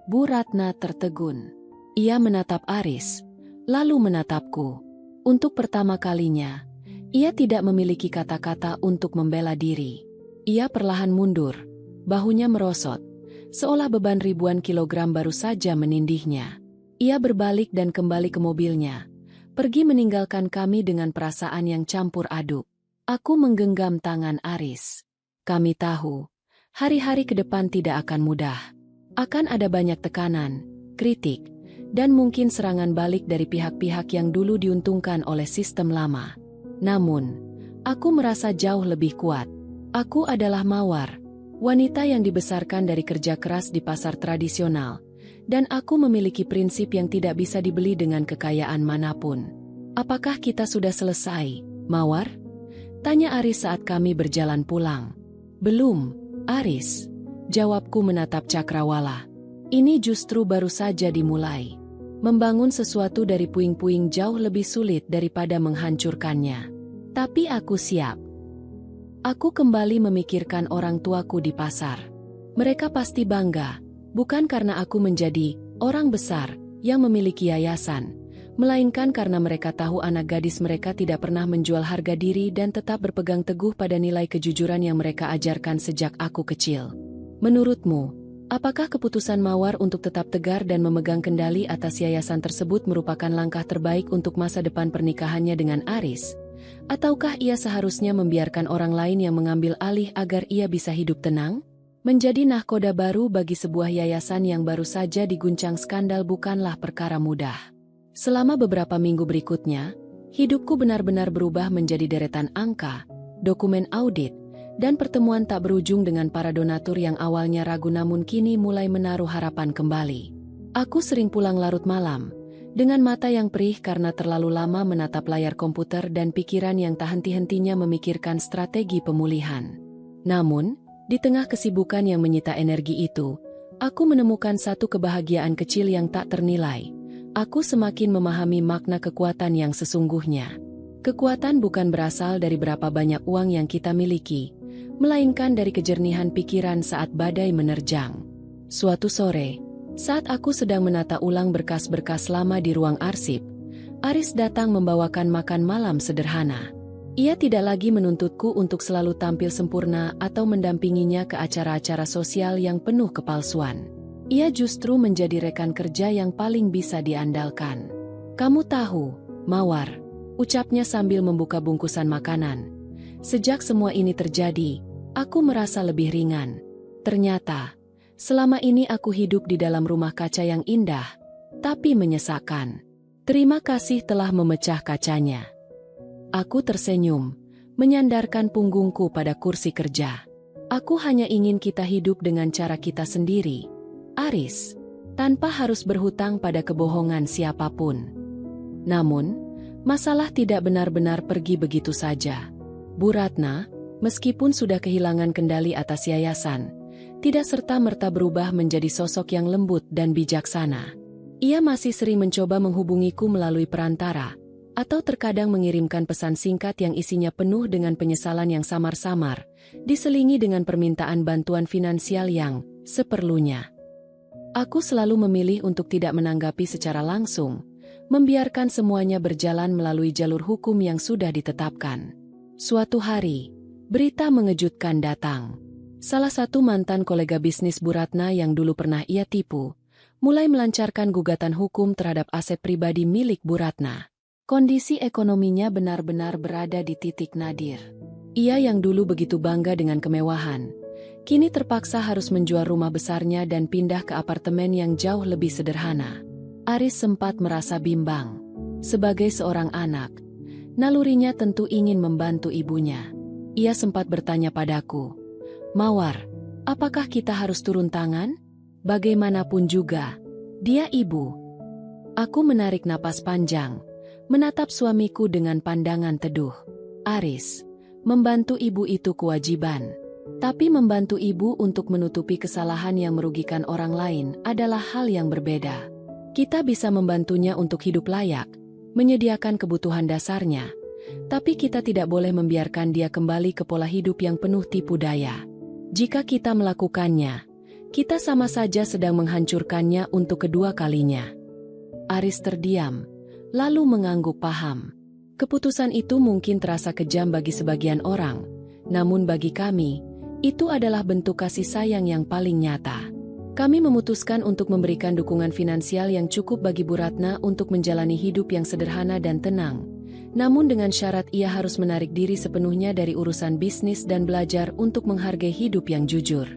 Bu Ratna tertegun. Ia menatap Aris, lalu menatapku. Untuk pertama kalinya, ia tidak memiliki kata-kata untuk membela diri. Ia perlahan mundur, bahunya merosot, seolah beban ribuan kilogram baru saja menindihnya. Ia berbalik dan kembali ke mobilnya, pergi meninggalkan kami dengan perasaan yang campur aduk. Aku menggenggam tangan Aris. Kami tahu, hari-hari ke depan tidak akan mudah. Akan ada banyak tekanan, kritik, dan mungkin serangan balik dari pihak-pihak yang dulu diuntungkan oleh sistem lama. Namun, aku merasa jauh lebih kuat. Aku adalah Mawar, wanita yang dibesarkan dari kerja keras di pasar tradisional, dan aku memiliki prinsip yang tidak bisa dibeli dengan kekayaan manapun. "Apakah kita sudah selesai, Mawar?" tanya Aris saat kami berjalan pulang. "Belum, Aris," jawabku menatap Cakrawala. "Ini justru baru saja dimulai. Membangun sesuatu dari puing-puing jauh lebih sulit daripada menghancurkannya. Tapi aku siap." Aku kembali memikirkan orang tuaku di pasar. Mereka pasti bangga, bukan karena aku menjadi orang besar yang memiliki yayasan, melainkan karena mereka tahu anak gadis mereka tidak pernah menjual harga diri dan tetap berpegang teguh pada nilai kejujuran yang mereka ajarkan sejak aku kecil. Menurutmu, apakah keputusan Mawar untuk tetap tegar dan memegang kendali atas yayasan tersebut merupakan langkah terbaik untuk masa depan pernikahannya dengan Aris? Ataukah ia seharusnya membiarkan orang lain yang mengambil alih agar ia bisa hidup tenang? Menjadi nahkoda baru bagi sebuah yayasan yang baru saja diguncang skandal bukanlah perkara mudah. Selama beberapa minggu berikutnya, hidupku benar-benar berubah menjadi deretan angka, dokumen audit, dan pertemuan tak berujung dengan para donatur yang awalnya ragu namun kini mulai menaruh harapan kembali. Aku sering pulang larut malam, dengan mata yang perih karena terlalu lama menatap layar komputer dan pikiran yang tak henti-hentinya memikirkan strategi pemulihan. Namun, di tengah kesibukan yang menyita energi itu, aku menemukan satu kebahagiaan kecil yang tak ternilai. Aku semakin memahami makna kekuatan yang sesungguhnya. Kekuatan bukan berasal dari berapa banyak uang yang kita miliki, melainkan dari kejernihan pikiran saat badai menerjang. Suatu sore, saat aku sedang menata ulang berkas-berkas lama di ruang arsip, Aris datang membawakan makan malam sederhana. Ia tidak lagi menuntutku untuk selalu tampil sempurna atau mendampinginya ke acara-acara sosial yang penuh kepalsuan. Ia justru menjadi rekan kerja yang paling bisa diandalkan. "Kamu tahu, Mawar," ucapnya sambil membuka bungkusan makanan. "Sejak semua ini terjadi, aku merasa lebih ringan. Ternyata, selama ini aku hidup di dalam rumah kaca yang indah, tapi menyesakkan. Terima kasih telah memecah kacanya." Aku tersenyum, menyandarkan punggungku pada kursi kerja. "Aku hanya ingin kita hidup dengan cara kita sendiri, Aris, tanpa harus berhutang pada kebohongan siapapun." Namun, masalah tidak benar-benar pergi begitu saja. Bu Ratna, meskipun sudah kehilangan kendali atas yayasan, tidak serta-merta berubah menjadi sosok yang lembut dan bijaksana. Ia masih sering mencoba menghubungiku melalui perantara, atau terkadang mengirimkan pesan singkat yang isinya penuh dengan penyesalan yang samar-samar, diselingi dengan permintaan bantuan finansial yang seperlunya. Aku selalu memilih untuk tidak menanggapi secara langsung, membiarkan semuanya berjalan melalui jalur hukum yang sudah ditetapkan. Suatu hari, berita mengejutkan datang. Salah satu mantan kolega bisnis Bu Ratna yang dulu pernah ia tipu, mulai melancarkan gugatan hukum terhadap aset pribadi milik Bu Ratna. Kondisi ekonominya benar-benar berada di titik nadir. Ia yang dulu begitu bangga dengan kemewahan, kini terpaksa harus menjual rumah besarnya dan pindah ke apartemen yang jauh lebih sederhana. Aris sempat merasa bimbang. Sebagai seorang anak, nalurinya tentu ingin membantu ibunya. Ia sempat bertanya padaku, "Mawar, apakah kita harus turun tangan? Bagaimanapun juga, dia ibu." Aku menarik napas panjang, menatap suamiku dengan pandangan teduh. "Aris, membantu ibu itu kewajiban. Tapi membantu ibu untuk menutupi kesalahan yang merugikan orang lain adalah hal yang berbeda. Kita bisa membantunya untuk hidup layak, menyediakan kebutuhan dasarnya, tapi kita tidak boleh membiarkan dia kembali ke pola hidup yang penuh tipu daya. Jika kita melakukannya, kita sama saja sedang menghancurkannya untuk kedua kalinya." Aris terdiam, lalu mengangguk paham. Keputusan itu mungkin terasa kejam bagi sebagian orang, namun bagi kami, itu adalah bentuk kasih sayang yang paling nyata. Kami memutuskan untuk memberikan dukungan finansial yang cukup bagi Bu Ratna untuk menjalani hidup yang sederhana dan tenang, namun dengan syarat ia harus menarik diri sepenuhnya dari urusan bisnis dan belajar untuk menghargai hidup yang jujur.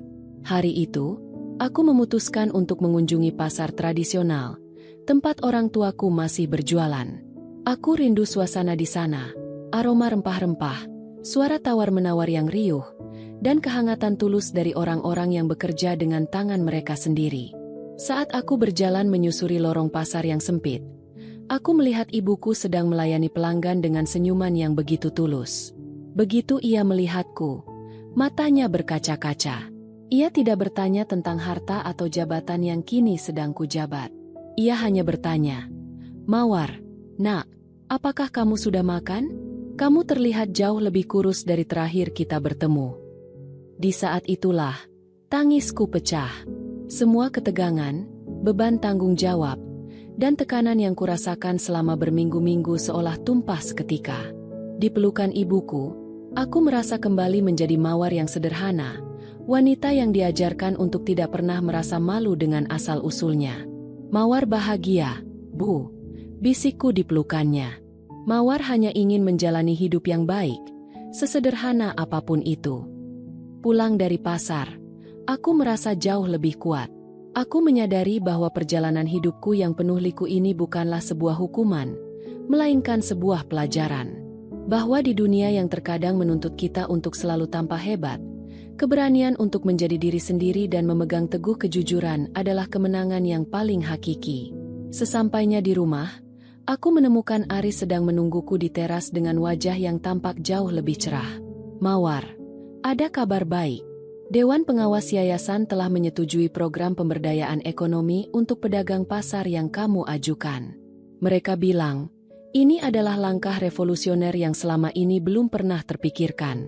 Hari itu, aku memutuskan untuk mengunjungi pasar tradisional, tempat orang tuaku masih berjualan. Aku rindu suasana di sana, aroma rempah-rempah, suara tawar-menawar yang riuh, dan kehangatan tulus dari orang-orang yang bekerja dengan tangan mereka sendiri. Saat aku berjalan menyusuri lorong pasar yang sempit, aku melihat ibuku sedang melayani pelanggan dengan senyuman yang begitu tulus. Begitu ia melihatku, matanya berkaca-kaca. Ia tidak bertanya tentang harta atau jabatan yang kini sedang kujabat. Ia hanya bertanya, "Mawar, nak, apakah kamu sudah makan? Kamu terlihat jauh lebih kurus dari terakhir kita bertemu." Di saat itulah, tangisku pecah. Semua ketegangan, beban tanggung jawab, dan tekanan yang kurasakan selama berminggu-minggu seolah tumpah seketika. Di pelukan ibuku, aku merasa kembali menjadi Mawar yang sederhana, wanita yang diajarkan untuk tidak pernah merasa malu dengan asal-usulnya. Mawar bahagia, Bu, bisikku di pelukannya. Mawar hanya ingin menjalani hidup yang baik, sesederhana apapun itu. Pulang dari pasar, aku merasa jauh lebih kuat. Aku menyadari bahwa perjalanan hidupku yang penuh liku ini bukanlah sebuah hukuman, melainkan sebuah pelajaran. Bahwa di dunia yang terkadang menuntut kita untuk selalu tampak hebat, keberanian untuk menjadi diri sendiri dan memegang teguh kejujuran adalah kemenangan yang paling hakiki. Sesampainya di rumah, aku menemukan Aris sedang menungguku di teras dengan wajah yang tampak jauh lebih cerah. Mawar, ada kabar baik. Dewan Pengawas Yayasan telah menyetujui program pemberdayaan ekonomi untuk pedagang pasar yang kamu ajukan. Mereka bilang, ini adalah langkah revolusioner yang selama ini belum pernah terpikirkan.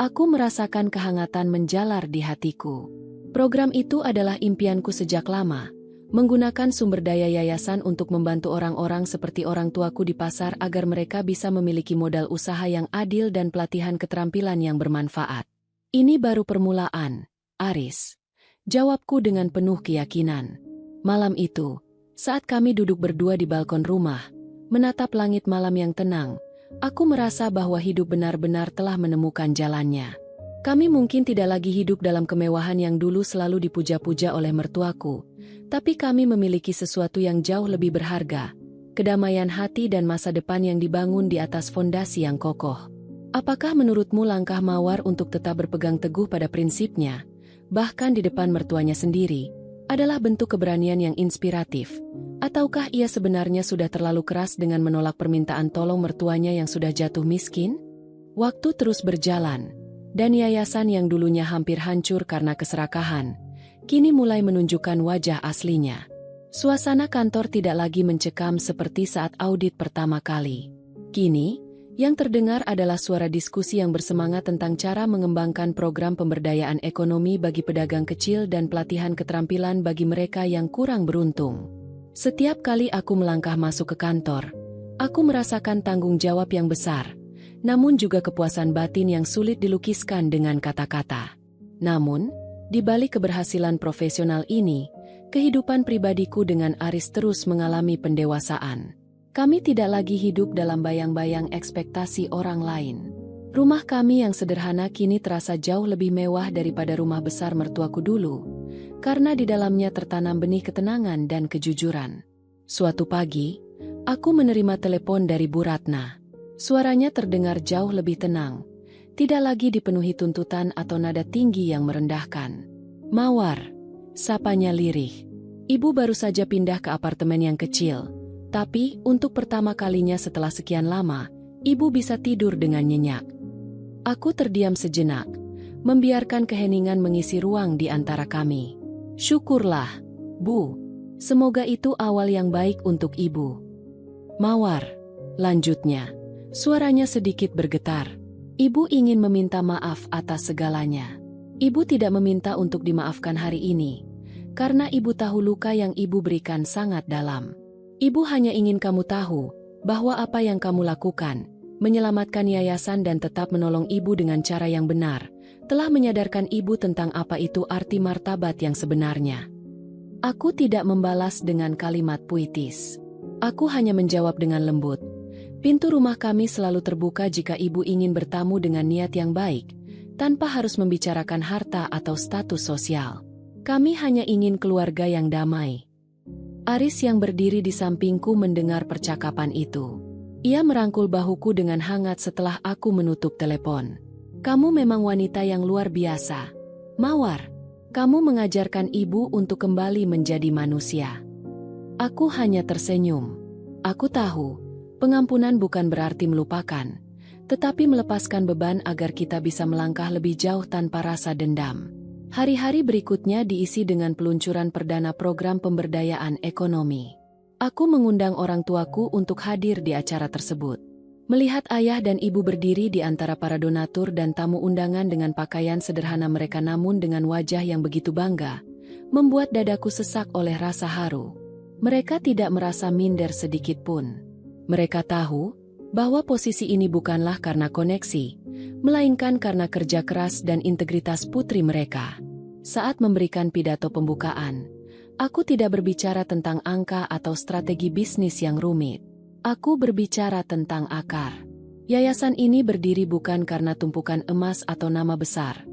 Aku merasakan kehangatan menjalar di hatiku. Program itu adalah impianku sejak lama, menggunakan sumber daya yayasan untuk membantu orang-orang seperti orang tuaku di pasar agar mereka bisa memiliki modal usaha yang adil dan pelatihan keterampilan yang bermanfaat. Ini baru permulaan, Aris. Jawabku dengan penuh keyakinan. Malam itu, saat kami duduk berdua di balkon rumah, menatap langit malam yang tenang, aku merasa bahwa hidup benar-benar telah menemukan jalannya. Kami mungkin tidak lagi hidup dalam kemewahan yang dulu selalu dipuja-puja oleh mertuaku, tapi kami memiliki sesuatu yang jauh lebih berharga, kedamaian hati dan masa depan yang dibangun di atas fondasi yang kokoh. Apakah menurutmu langkah Mawar untuk tetap berpegang teguh pada prinsipnya, bahkan di depan mertuanya sendiri, adalah bentuk keberanian yang inspiratif? Ataukah ia sebenarnya sudah terlalu keras dengan menolak permintaan tolong mertuanya yang sudah jatuh miskin? Waktu terus berjalan, dan yayasan yang dulunya hampir hancur karena keserakahan, kini mulai menunjukkan wajah aslinya. Suasana kantor tidak lagi mencekam seperti saat audit pertama kali. Kini, yang terdengar adalah suara diskusi yang bersemangat tentang cara mengembangkan program pemberdayaan ekonomi bagi pedagang kecil dan pelatihan keterampilan bagi mereka yang kurang beruntung. Setiap kali aku melangkah masuk ke kantor, aku merasakan tanggung jawab yang besar, namun juga kepuasan batin yang sulit dilukiskan dengan kata-kata. Namun, di balik keberhasilan profesional ini, kehidupan pribadiku dengan Aris terus mengalami pendewasaan. Kami tidak lagi hidup dalam bayang-bayang ekspektasi orang lain. Rumah kami yang sederhana kini terasa jauh lebih mewah daripada rumah besar mertuaku dulu, karena di dalamnya tertanam benih ketenangan dan kejujuran. Suatu pagi, aku menerima telepon dari Bu Ratna. Suaranya terdengar jauh lebih tenang, tidak lagi dipenuhi tuntutan atau nada tinggi yang merendahkan. Mawar, sapanya lirih. Ibu baru saja pindah ke apartemen yang kecil, tapi untuk pertama kalinya setelah sekian lama, ibu bisa tidur dengan nyenyak. Aku terdiam sejenak, membiarkan keheningan mengisi ruang di antara kami. Syukurlah, Bu. Semoga itu awal yang baik untuk ibu. Mawar, lanjutnya. Suaranya sedikit bergetar. Ibu ingin meminta maaf atas segalanya. Ibu tidak meminta untuk dimaafkan hari ini, karena ibu tahu luka yang ibu berikan sangat dalam. Ibu hanya ingin kamu tahu bahwa apa yang kamu lakukan, menyelamatkan yayasan dan tetap menolong ibu dengan cara yang benar, telah menyadarkan ibu tentang apa itu arti martabat yang sebenarnya. Aku tidak membalas dengan kalimat puitis. Aku hanya menjawab dengan lembut. Pintu rumah kami selalu terbuka jika ibu ingin bertamu dengan niat yang baik, tanpa harus membicarakan harta atau status sosial. Kami hanya ingin keluarga yang damai. Aris yang berdiri di sampingku mendengar percakapan itu. Ia merangkul bahuku dengan hangat setelah aku menutup telepon. Kamu memang wanita yang luar biasa. Mawar, kamu mengajarkan ibu untuk kembali menjadi manusia. Aku hanya tersenyum. Aku tahu, pengampunan bukan berarti melupakan, tetapi melepaskan beban agar kita bisa melangkah lebih jauh tanpa rasa dendam. Hari-hari berikutnya diisi dengan peluncuran perdana program pemberdayaan ekonomi. Aku mengundang orang tuaku untuk hadir di acara tersebut. Melihat ayah dan ibu berdiri di antara para donatur dan tamu undangan dengan pakaian sederhana mereka namun dengan wajah yang begitu bangga, membuat dadaku sesak oleh rasa haru. Mereka tidak merasa minder sedikit pun. Mereka tahu bahwa posisi ini bukanlah karena koneksi, melainkan karena kerja keras dan integritas putri mereka. Saat memberikan pidato pembukaan, aku tidak berbicara tentang angka atau strategi bisnis yang rumit. Aku berbicara tentang akar. Yayasan ini berdiri bukan karena tumpukan emas atau nama besar,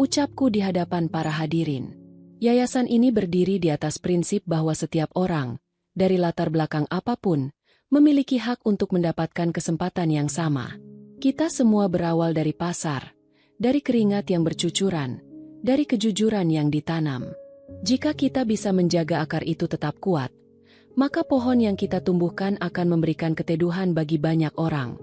ucapku di hadapan para hadirin. Yayasan ini berdiri di atas prinsip bahwa setiap orang, dari latar belakang apapun, memiliki hak untuk mendapatkan kesempatan yang sama. Kita semua berawal dari pasar, dari keringat yang bercucuran, dari kejujuran yang ditanam. Jika kita bisa menjaga akar itu tetap kuat, maka pohon yang kita tumbuhkan akan memberikan keteduhan bagi banyak orang.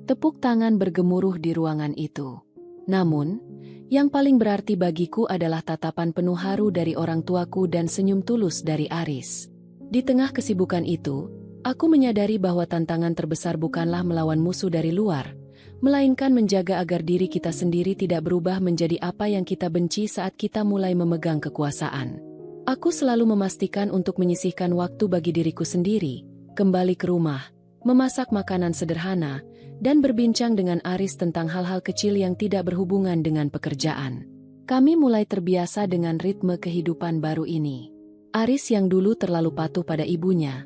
Tepuk tangan bergemuruh di ruangan itu. Namun, yang paling berarti bagiku adalah tatapan penuh haru dari orang tuaku dan senyum tulus dari Aris. Di tengah kesibukan itu, aku menyadari bahwa tantangan terbesar bukanlah melawan musuh dari luar, melainkan menjaga agar diri kita sendiri tidak berubah menjadi apa yang kita benci saat kita mulai memegang kekuasaan. Aku selalu memastikan untuk menyisihkan waktu bagi diriku sendiri, kembali ke rumah, memasak makanan sederhana, dan berbincang dengan Aris tentang hal-hal kecil yang tidak berhubungan dengan pekerjaan. Kami mulai terbiasa dengan ritme kehidupan baru ini. Aris yang dulu terlalu patuh pada ibunya,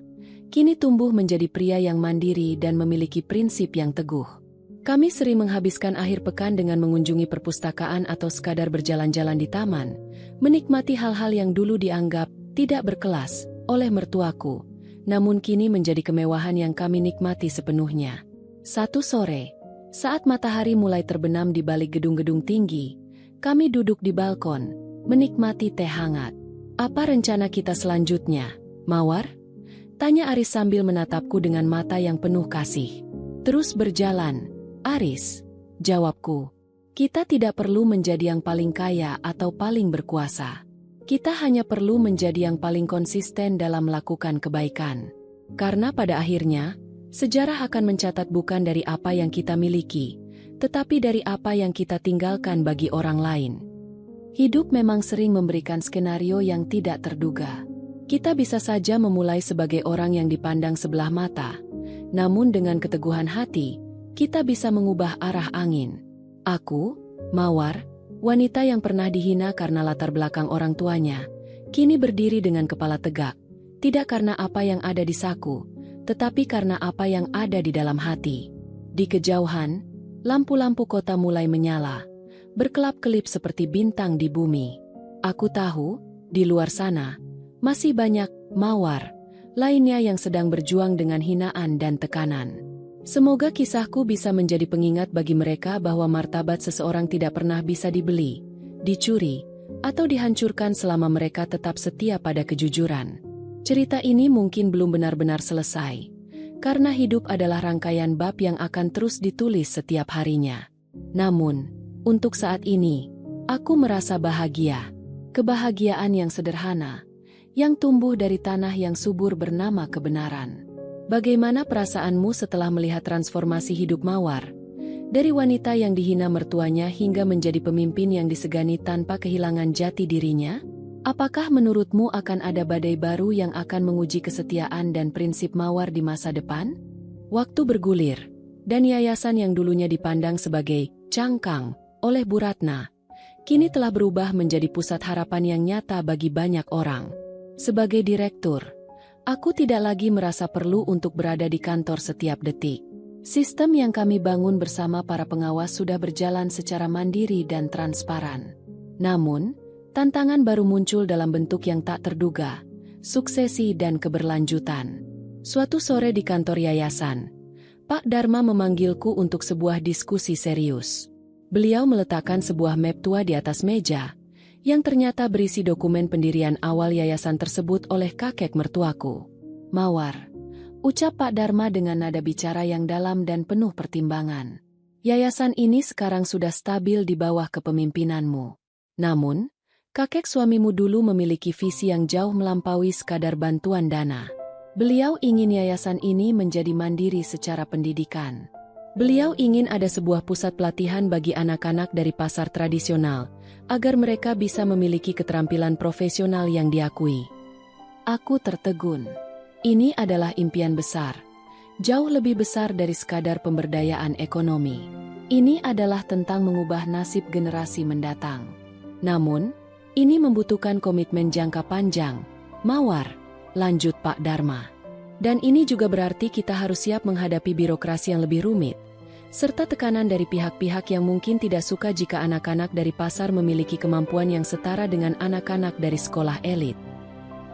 kini tumbuh menjadi pria yang mandiri dan memiliki prinsip yang teguh. Kami sering menghabiskan akhir pekan dengan mengunjungi perpustakaan atau sekadar berjalan-jalan di taman, menikmati hal-hal yang dulu dianggap tidak berkelas oleh mertuaku, namun kini menjadi kemewahan yang kami nikmati sepenuhnya. Satu sore, saat matahari mulai terbenam di balik gedung-gedung tinggi, kami duduk di balkon, menikmati teh hangat. Apa rencana kita selanjutnya, Mawar? Tanya Aris sambil menatapku dengan mata yang penuh kasih. Terus berjalan, Aris, jawabku. Kita tidak perlu menjadi yang paling kaya atau paling berkuasa. Kita hanya perlu menjadi yang paling konsisten dalam melakukan kebaikan. Karena pada akhirnya, sejarah akan mencatat bukan dari apa yang kita miliki, tetapi dari apa yang kita tinggalkan bagi orang lain. Hidup memang sering memberikan skenario yang tidak terduga. Kita bisa saja memulai sebagai orang yang dipandang sebelah mata, namun dengan keteguhan hati, kita bisa mengubah arah angin. Aku, Mawar, wanita yang pernah dihina karena latar belakang orang tuanya, kini berdiri dengan kepala tegak, tidak karena apa yang ada di saku, tetapi karena apa yang ada di dalam hati. Di kejauhan, lampu-lampu kota mulai menyala, berkelap-kelip seperti bintang di bumi. Aku tahu, di luar sana, masih banyak, Mawar, lainnya yang sedang berjuang dengan hinaan dan tekanan. Semoga kisahku bisa menjadi pengingat bagi mereka bahwa martabat seseorang tidak pernah bisa dibeli, dicuri, atau dihancurkan selama mereka tetap setia pada kejujuran. Cerita ini mungkin belum benar-benar selesai, karena hidup adalah rangkaian bab yang akan terus ditulis setiap harinya. Namun, untuk saat ini, aku merasa bahagia. Kebahagiaan yang sederhana, yang tumbuh dari tanah yang subur bernama kebenaran. Bagaimana perasaanmu setelah melihat transformasi hidup Mawar? Dari wanita yang dihina mertuanya hingga menjadi pemimpin yang disegani tanpa kehilangan jati dirinya? Apakah menurutmu akan ada badai baru yang akan menguji kesetiaan dan prinsip Mawar di masa depan? Waktu bergulir, dan yayasan yang dulunya dipandang sebagai cangkang oleh Bu Ratna, kini telah berubah menjadi pusat harapan yang nyata bagi banyak orang. Sebagai direktur, aku tidak lagi merasa perlu untuk berada di kantor setiap detik. Sistem yang kami bangun bersama para pengawas sudah berjalan secara mandiri dan transparan. Namun, tantangan baru muncul dalam bentuk yang tak terduga, suksesi dan keberlanjutan. Suatu sore di kantor yayasan, Pak Dharma memanggilku untuk sebuah diskusi serius. Beliau meletakkan sebuah map tua di atas meja, yang ternyata berisi dokumen pendirian awal yayasan tersebut oleh kakek mertuaku. Mawar, ucap Pak Dharma dengan nada bicara yang dalam dan penuh pertimbangan. Yayasan ini sekarang sudah stabil di bawah kepemimpinanmu. Namun, kakek suamimu dulu memiliki visi yang jauh melampaui sekadar bantuan dana. Beliau ingin yayasan ini menjadi mandiri secara pendidikan. Beliau ingin ada sebuah pusat pelatihan bagi anak-anak dari pasar tradisional, agar mereka bisa memiliki keterampilan profesional yang diakui. Aku tertegun. Ini adalah impian besar. Jauh lebih besar dari sekadar pemberdayaan ekonomi. Ini adalah tentang mengubah nasib generasi mendatang. Namun, ini membutuhkan komitmen jangka panjang. Mawar, lanjut Pak Dharma. Dan ini juga berarti kita harus siap menghadapi birokrasi yang lebih rumit, serta tekanan dari pihak-pihak yang mungkin tidak suka jika anak-anak dari pasar memiliki kemampuan yang setara dengan anak-anak dari sekolah elit.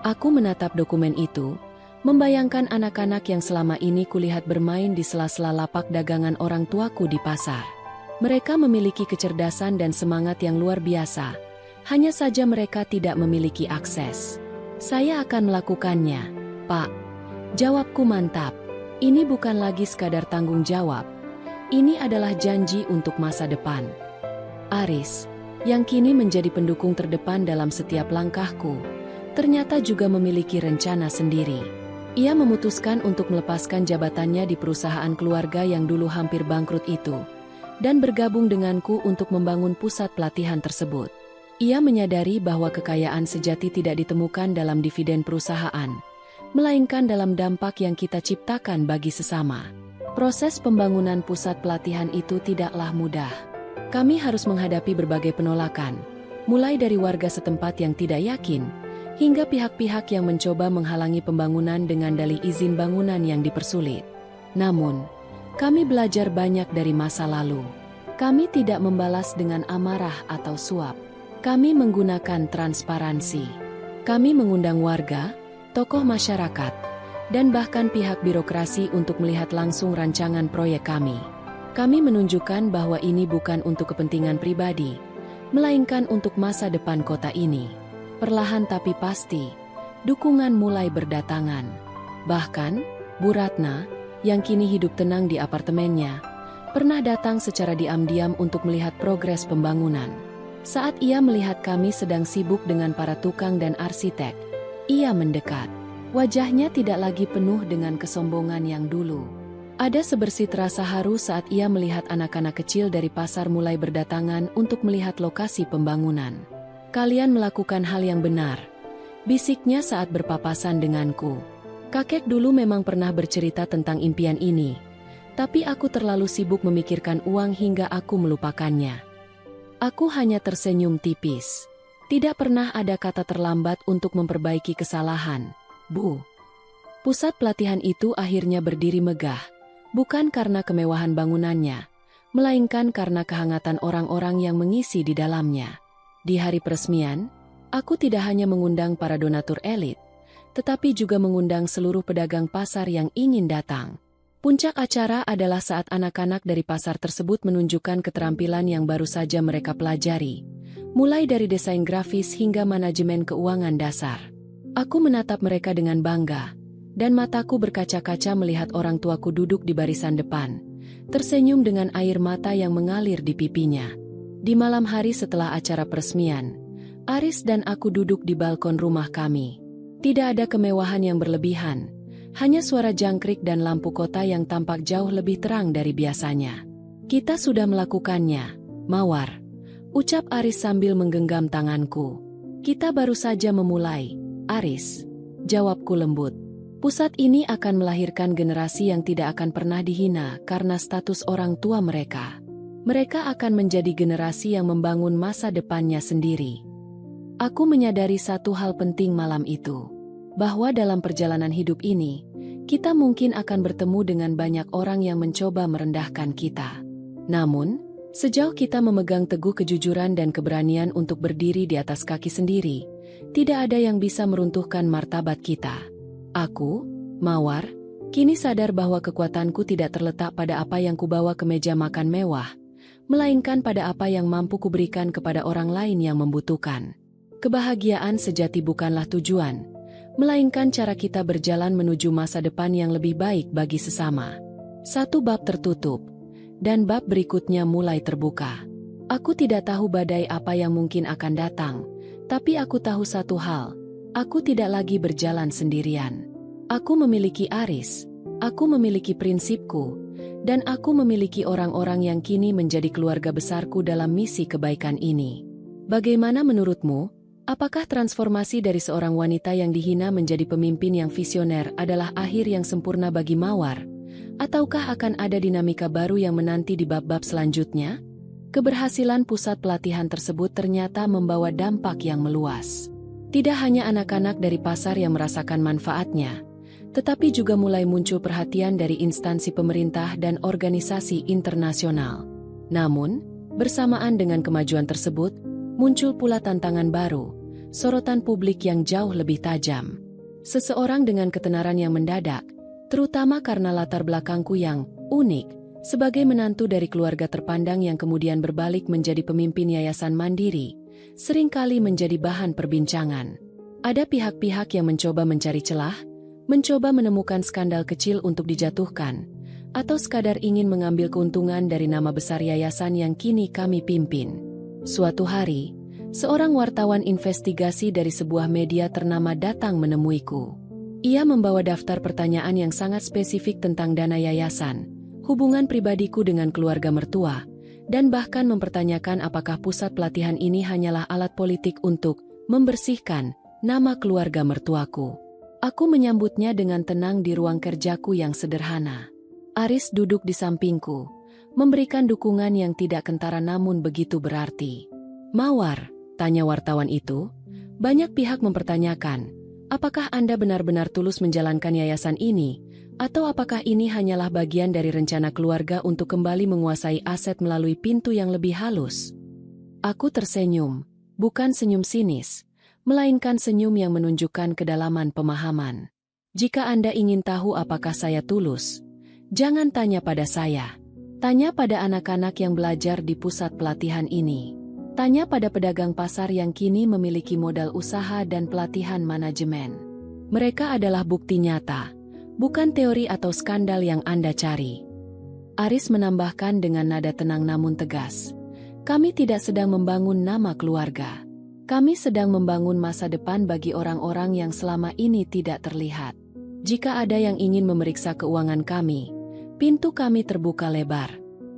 Aku menatap dokumen itu, membayangkan anak-anak yang selama ini kulihat bermain di sela-sela lapak dagangan orang tuaku di pasar. Mereka memiliki kecerdasan dan semangat yang luar biasa, hanya saja mereka tidak memiliki akses. Saya akan melakukannya, Pak. Jawabku mantap. Ini bukan lagi sekadar tanggung jawab. Ini adalah janji untuk masa depan. Aris, yang kini menjadi pendukung terdepan dalam setiap langkahku, ternyata juga memiliki rencana sendiri. Ia memutuskan untuk melepaskan jabatannya di perusahaan keluarga yang dulu hampir bangkrut itu, dan bergabung denganku untuk membangun pusat pelatihan tersebut. Ia menyadari bahwa kekayaan sejati tidak ditemukan dalam dividen perusahaan, melainkan dalam dampak yang kita ciptakan bagi sesama. Proses pembangunan pusat pelatihan itu tidaklah mudah. Kami harus menghadapi berbagai penolakan, mulai dari warga setempat yang tidak yakin, hingga pihak-pihak yang mencoba menghalangi pembangunan dengan dalih izin bangunan yang dipersulit. Namun, kami belajar banyak dari masa lalu. Kami tidak membalas dengan amarah atau suap. Kami menggunakan transparansi. Kami mengundang warga, tokoh masyarakat, dan bahkan pihak birokrasi untuk melihat langsung rancangan proyek kami. Kami menunjukkan bahwa ini bukan untuk kepentingan pribadi, melainkan untuk masa depan kota ini. Perlahan tapi pasti, dukungan mulai berdatangan. Bahkan, Bu Ratna, yang kini hidup tenang di apartemennya, pernah datang secara diam-diam untuk melihat progres pembangunan. Saat ia melihat kami sedang sibuk dengan para tukang dan arsitek, ia mendekat. Wajahnya tidak lagi penuh dengan kesombongan yang dulu. Ada sebersih rasa haru saat ia melihat anak-anak kecil dari pasar mulai berdatangan untuk melihat lokasi pembangunan. Kalian melakukan hal yang benar, bisiknya saat berpapasan denganku. Kakek dulu memang pernah bercerita tentang impian ini, tapi aku terlalu sibuk memikirkan uang hingga aku melupakannya. Aku hanya tersenyum tipis. Tidak pernah ada kata terlambat untuk memperbaiki kesalahan, Bu. Pusat pelatihan itu akhirnya berdiri megah, bukan karena kemewahan bangunannya, melainkan karena kehangatan orang-orang yang mengisi di dalamnya. Di hari peresmian, aku tidak hanya mengundang para donatur elit, tetapi juga mengundang seluruh pedagang pasar yang ingin datang. Puncak acara adalah saat anak-anak dari pasar tersebut menunjukkan keterampilan yang baru saja mereka pelajari, mulai dari desain grafis hingga manajemen keuangan dasar. Aku menatap mereka dengan bangga, dan mataku berkaca-kaca melihat orang tuaku duduk di barisan depan, tersenyum dengan air mata yang mengalir di pipinya. Di malam hari setelah acara peresmian, Aris dan aku duduk di balkon rumah kami. Tidak ada kemewahan yang berlebihan, hanya suara jangkrik dan lampu kota yang tampak jauh lebih terang dari biasanya. Kita sudah melakukannya, Mawar, ucap Aris sambil menggenggam tanganku. Kita baru saja memulai, Aris, jawabku lembut. Pusat ini akan melahirkan generasi yang tidak akan pernah dihina karena status orang tua mereka. Mereka akan menjadi generasi yang membangun masa depannya sendiri. Aku menyadari satu hal penting malam itu, bahwa dalam perjalanan hidup ini, kita mungkin akan bertemu dengan banyak orang yang mencoba merendahkan kita. Namun, sejauh kita memegang teguh kejujuran dan keberanian untuk berdiri di atas kaki sendiri, tidak ada yang bisa meruntuhkan martabat kita. Aku, Mawar, kini sadar bahwa kekuatanku tidak terletak pada apa yang kubawa ke meja makan mewah, melainkan pada apa yang mampu kuberikan kepada orang lain yang membutuhkan. Kebahagiaan sejati bukanlah tujuan, melainkan cara kita berjalan menuju masa depan yang lebih baik bagi sesama. Satu bab tertutup, dan bab berikutnya mulai terbuka. Aku tidak tahu badai apa yang mungkin akan datang, tapi aku tahu satu hal, aku tidak lagi berjalan sendirian. Aku memiliki Aris, aku memiliki prinsipku, dan aku memiliki orang-orang yang kini menjadi keluarga besarku dalam misi kebaikan ini. Bagaimana menurutmu, Apakah transformasi dari seorang wanita yang dihina menjadi pemimpin yang visioner adalah akhir yang sempurna bagi Mawar? Ataukah akan ada dinamika baru yang menanti di bab-bab selanjutnya? Keberhasilan pusat pelatihan tersebut ternyata membawa dampak yang meluas. Tidak hanya anak-anak dari pasar yang merasakan manfaatnya, tetapi juga mulai muncul perhatian dari instansi pemerintah dan organisasi internasional. Namun, bersamaan dengan kemajuan tersebut, muncul pula tantangan baru, sorotan publik yang jauh lebih tajam. Seseorang dengan ketenaran yang mendadak, terutama karena latar belakangku yang unik, sebagai menantu dari keluarga terpandang yang kemudian berbalik menjadi pemimpin yayasan mandiri, seringkali menjadi bahan perbincangan. Ada pihak-pihak yang mencoba mencari celah, mencoba menemukan skandal kecil untuk dijatuhkan, atau sekadar ingin mengambil keuntungan dari nama besar yayasan yang kini kami pimpin. Suatu hari, seorang wartawan investigasi dari sebuah media ternama datang menemuiku. Ia membawa daftar pertanyaan yang sangat spesifik tentang dana yayasan, hubungan pribadiku dengan keluarga mertua, dan bahkan mempertanyakan apakah pusat pelatihan ini hanyalah alat politik untuk membersihkan nama keluarga mertuaku. Aku menyambutnya dengan tenang di ruang kerjaku yang sederhana. Aris duduk di sampingku, memberikan dukungan yang tidak kentara namun begitu berarti. "Mawar," tanya wartawan itu, "banyak pihak mempertanyakan, apakah Anda benar-benar tulus menjalankan yayasan ini, atau apakah ini hanyalah bagian dari rencana keluarga untuk kembali menguasai aset melalui pintu yang lebih halus?" Aku tersenyum, bukan senyum sinis, melainkan senyum yang menunjukkan kedalaman pemahaman. "Jika Anda ingin tahu apakah saya tulus, jangan tanya pada saya. Tanya pada anak-anak yang belajar di pusat pelatihan ini. Tanya pada pedagang pasar yang kini memiliki modal usaha dan pelatihan manajemen. Mereka adalah bukti nyata, bukan teori atau skandal yang Anda cari." Aris menambahkan dengan nada tenang namun tegas, "Kami tidak sedang membangun nama keluarga. Kami sedang membangun masa depan bagi orang-orang yang selama ini tidak terlihat. Jika ada yang ingin memeriksa keuangan kami, pintu kami terbuka lebar.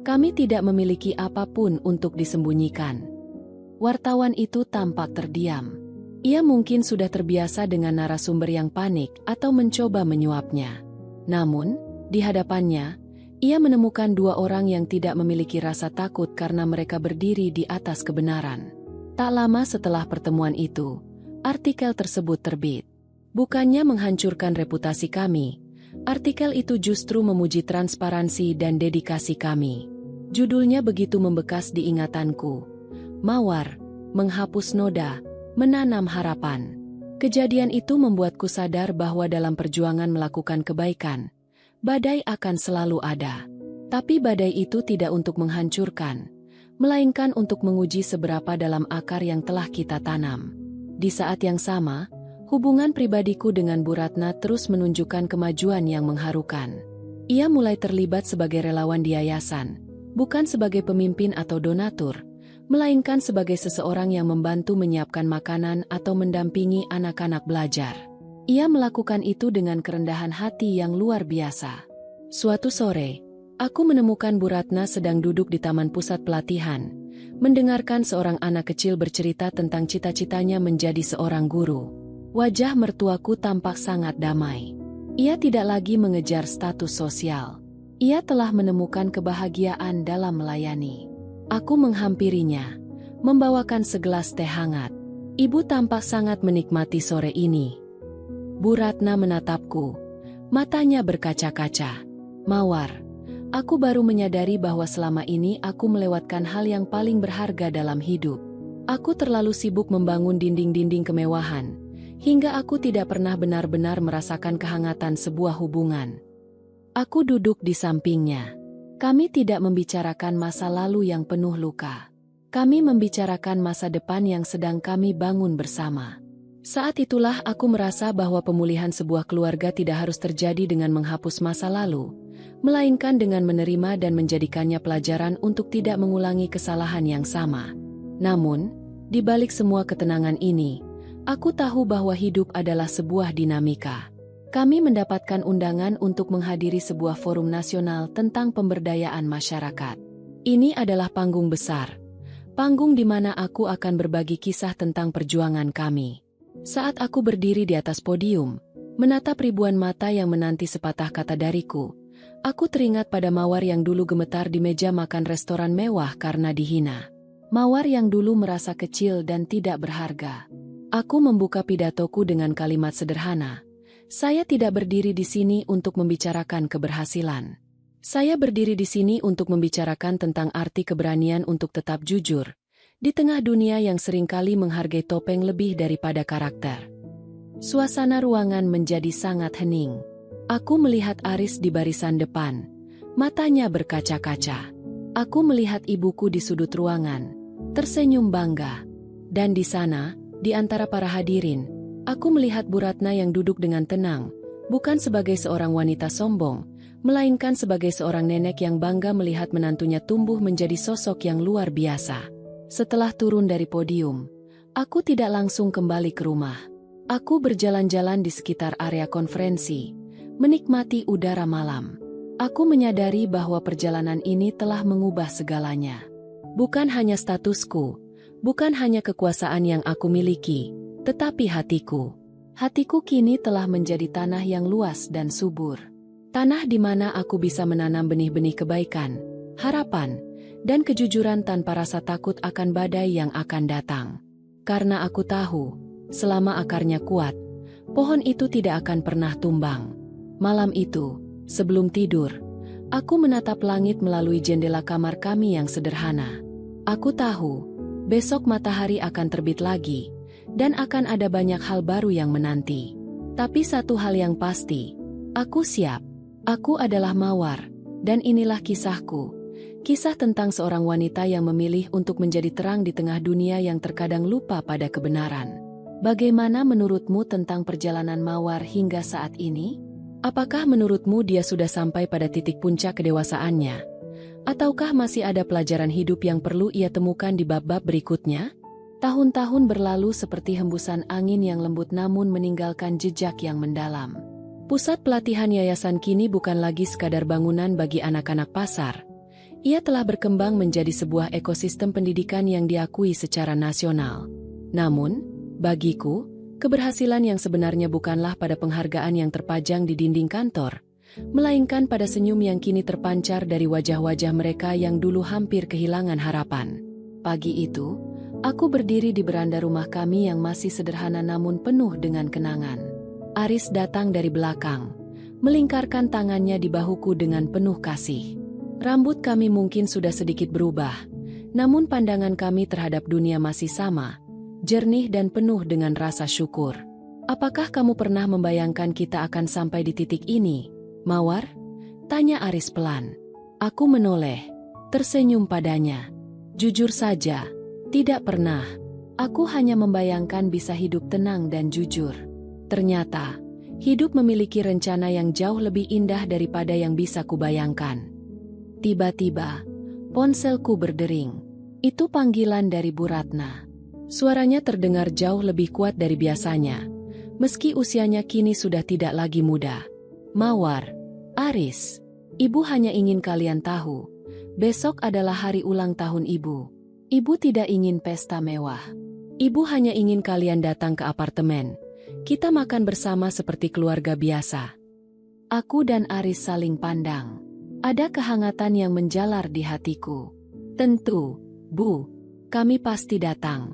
Kami tidak memiliki apapun untuk disembunyikan." Wartawan itu tampak terdiam. Ia mungkin sudah terbiasa dengan narasumber yang panik atau mencoba menyuapnya. Namun, di hadapannya, ia menemukan dua orang yang tidak memiliki rasa takut karena mereka berdiri di atas kebenaran. Tak lama setelah pertemuan itu, artikel tersebut terbit. Bukannya menghancurkan reputasi kami, artikel itu justru memuji transparansi dan dedikasi kami. Judulnya begitu membekas di ingatanku. "Mawar, menghapus noda, menanam harapan." Kejadian itu membuatku sadar bahwa dalam perjuangan melakukan kebaikan, badai akan selalu ada. Tapi badai itu tidak untuk menghancurkan, melainkan untuk menguji seberapa dalam akar yang telah kita tanam. Di saat yang sama, hubungan pribadiku dengan Bu Ratna terus menunjukkan kemajuan yang mengharukan. Ia mulai terlibat sebagai relawan di yayasan, bukan sebagai pemimpin atau donatur, melainkan sebagai seseorang yang membantu menyiapkan makanan atau mendampingi anak-anak belajar. Ia melakukan itu dengan kerendahan hati yang luar biasa. Suatu sore, aku menemukan Bu Ratna sedang duduk di taman pusat pelatihan, mendengarkan seorang anak kecil bercerita tentang cita-citanya menjadi seorang guru. Wajah mertuaku tampak sangat damai. Ia tidak lagi mengejar status sosial. Ia telah menemukan kebahagiaan dalam melayani. Aku menghampirinya, membawakan segelas teh hangat. Ibu tampak sangat menikmati sore ini. Bu Ratna menatapku, matanya berkaca-kaca. "Mawar, aku baru menyadari bahwa selama ini aku melewatkan hal yang paling berharga dalam hidup. Aku terlalu sibuk membangun dinding-dinding kemewahan, hingga aku tidak pernah benar-benar merasakan kehangatan sebuah hubungan." Aku duduk di sampingnya. Kami tidak membicarakan masa lalu yang penuh luka. Kami membicarakan masa depan yang sedang kami bangun bersama. Saat itulah aku merasa bahwa pemulihan sebuah keluarga tidak harus terjadi dengan menghapus masa lalu, melainkan dengan menerima dan menjadikannya pelajaran untuk tidak mengulangi kesalahan yang sama. Namun, di balik semua ketenangan ini, aku tahu bahwa hidup adalah sebuah dinamika. Kami mendapatkan undangan untuk menghadiri sebuah forum nasional tentang pemberdayaan masyarakat. Ini adalah panggung besar. Panggung di mana aku akan berbagi kisah tentang perjuangan kami. Saat aku berdiri di atas podium, menatap ribuan mata yang menanti sepatah kata dariku, aku teringat pada Mawar yang dulu gemetar di meja makan restoran mewah karena dihina. Mawar yang dulu merasa kecil dan tidak berharga. Aku membuka pidatoku dengan kalimat sederhana. Saya tidak berdiri di sini untuk membicarakan keberhasilan. Saya berdiri di sini untuk membicarakan tentang arti keberanian untuk tetap jujur, di tengah dunia yang seringkali menghargai topeng lebih daripada karakter. Suasana ruangan menjadi sangat hening. Aku melihat Aris di barisan depan. Matanya berkaca-kaca. Aku melihat ibuku di sudut ruangan, tersenyum bangga. Dan di sana, di antara para hadirin, aku melihat Bu Ratna yang duduk dengan tenang, bukan sebagai seorang wanita sombong, melainkan sebagai seorang nenek yang bangga melihat menantunya tumbuh menjadi sosok yang luar biasa. Setelah turun dari podium, aku tidak langsung kembali ke rumah. Aku berjalan-jalan di sekitar area konferensi, menikmati udara malam. Aku menyadari bahwa perjalanan ini telah mengubah segalanya. Bukan hanya statusku, bukan hanya kekuasaan yang aku miliki, tetapi hatiku. Hatiku kini telah menjadi tanah yang luas dan subur. Tanah di mana aku bisa menanam benih-benih kebaikan, harapan, dan kejujuran tanpa rasa takut akan badai yang akan datang. Karena aku tahu, selama akarnya kuat, pohon itu tidak akan pernah tumbang. Malam itu, sebelum tidur, aku menatap langit melalui jendela kamar kami yang sederhana. Aku tahu, besok matahari akan terbit lagi, dan akan ada banyak hal baru yang menanti. Tapi satu hal yang pasti, aku siap. Aku adalah Mawar, dan inilah kisahku. Kisah tentang seorang wanita yang memilih untuk menjadi terang di tengah dunia yang terkadang lupa pada kebenaran. Bagaimana menurutmu tentang perjalanan Mawar hingga saat ini? Apakah menurutmu dia sudah sampai pada titik puncak kedewasaannya? Ataukah masih ada pelajaran hidup yang perlu ia temukan di bab-bab berikutnya? Tahun-tahun berlalu seperti hembusan angin yang lembut namun meninggalkan jejak yang mendalam. Pusat pelatihan yayasan kini bukan lagi sekadar bangunan bagi anak-anak pasar. Ia telah berkembang menjadi sebuah ekosistem pendidikan yang diakui secara nasional. Namun, bagiku, keberhasilan yang sebenarnya bukanlah pada penghargaan yang terpajang di dinding kantor, melainkan pada senyum yang kini terpancar dari wajah-wajah mereka yang dulu hampir kehilangan harapan. Pagi itu, aku berdiri di beranda rumah kami yang masih sederhana namun penuh dengan kenangan. Aris datang dari belakang, melingkarkan tangannya di bahuku dengan penuh kasih. Rambut kami mungkin sudah sedikit berubah, namun pandangan kami terhadap dunia masih sama, jernih dan penuh dengan rasa syukur. Apakah kamu pernah membayangkan kita akan sampai di titik ini, Mawar? Tanya Aris pelan. Aku menoleh, tersenyum padanya. Jujur saja, tidak pernah. Aku hanya membayangkan bisa hidup tenang dan jujur. Ternyata, hidup memiliki rencana yang jauh lebih indah daripada yang bisa kubayangkan. Tiba-tiba, ponselku berdering. Itu panggilan dari Bu Ratna. Suaranya terdengar jauh lebih kuat dari biasanya, meski usianya kini sudah tidak lagi muda. Mawar, Aris, Ibu hanya ingin kalian tahu, besok adalah hari ulang tahun Ibu. Ibu tidak ingin pesta mewah. Ibu hanya ingin kalian datang ke apartemen. Kita makan bersama seperti keluarga biasa. Aku dan Aris saling pandang. Ada kehangatan yang menjalar di hatiku. Tentu, Bu, kami pasti datang.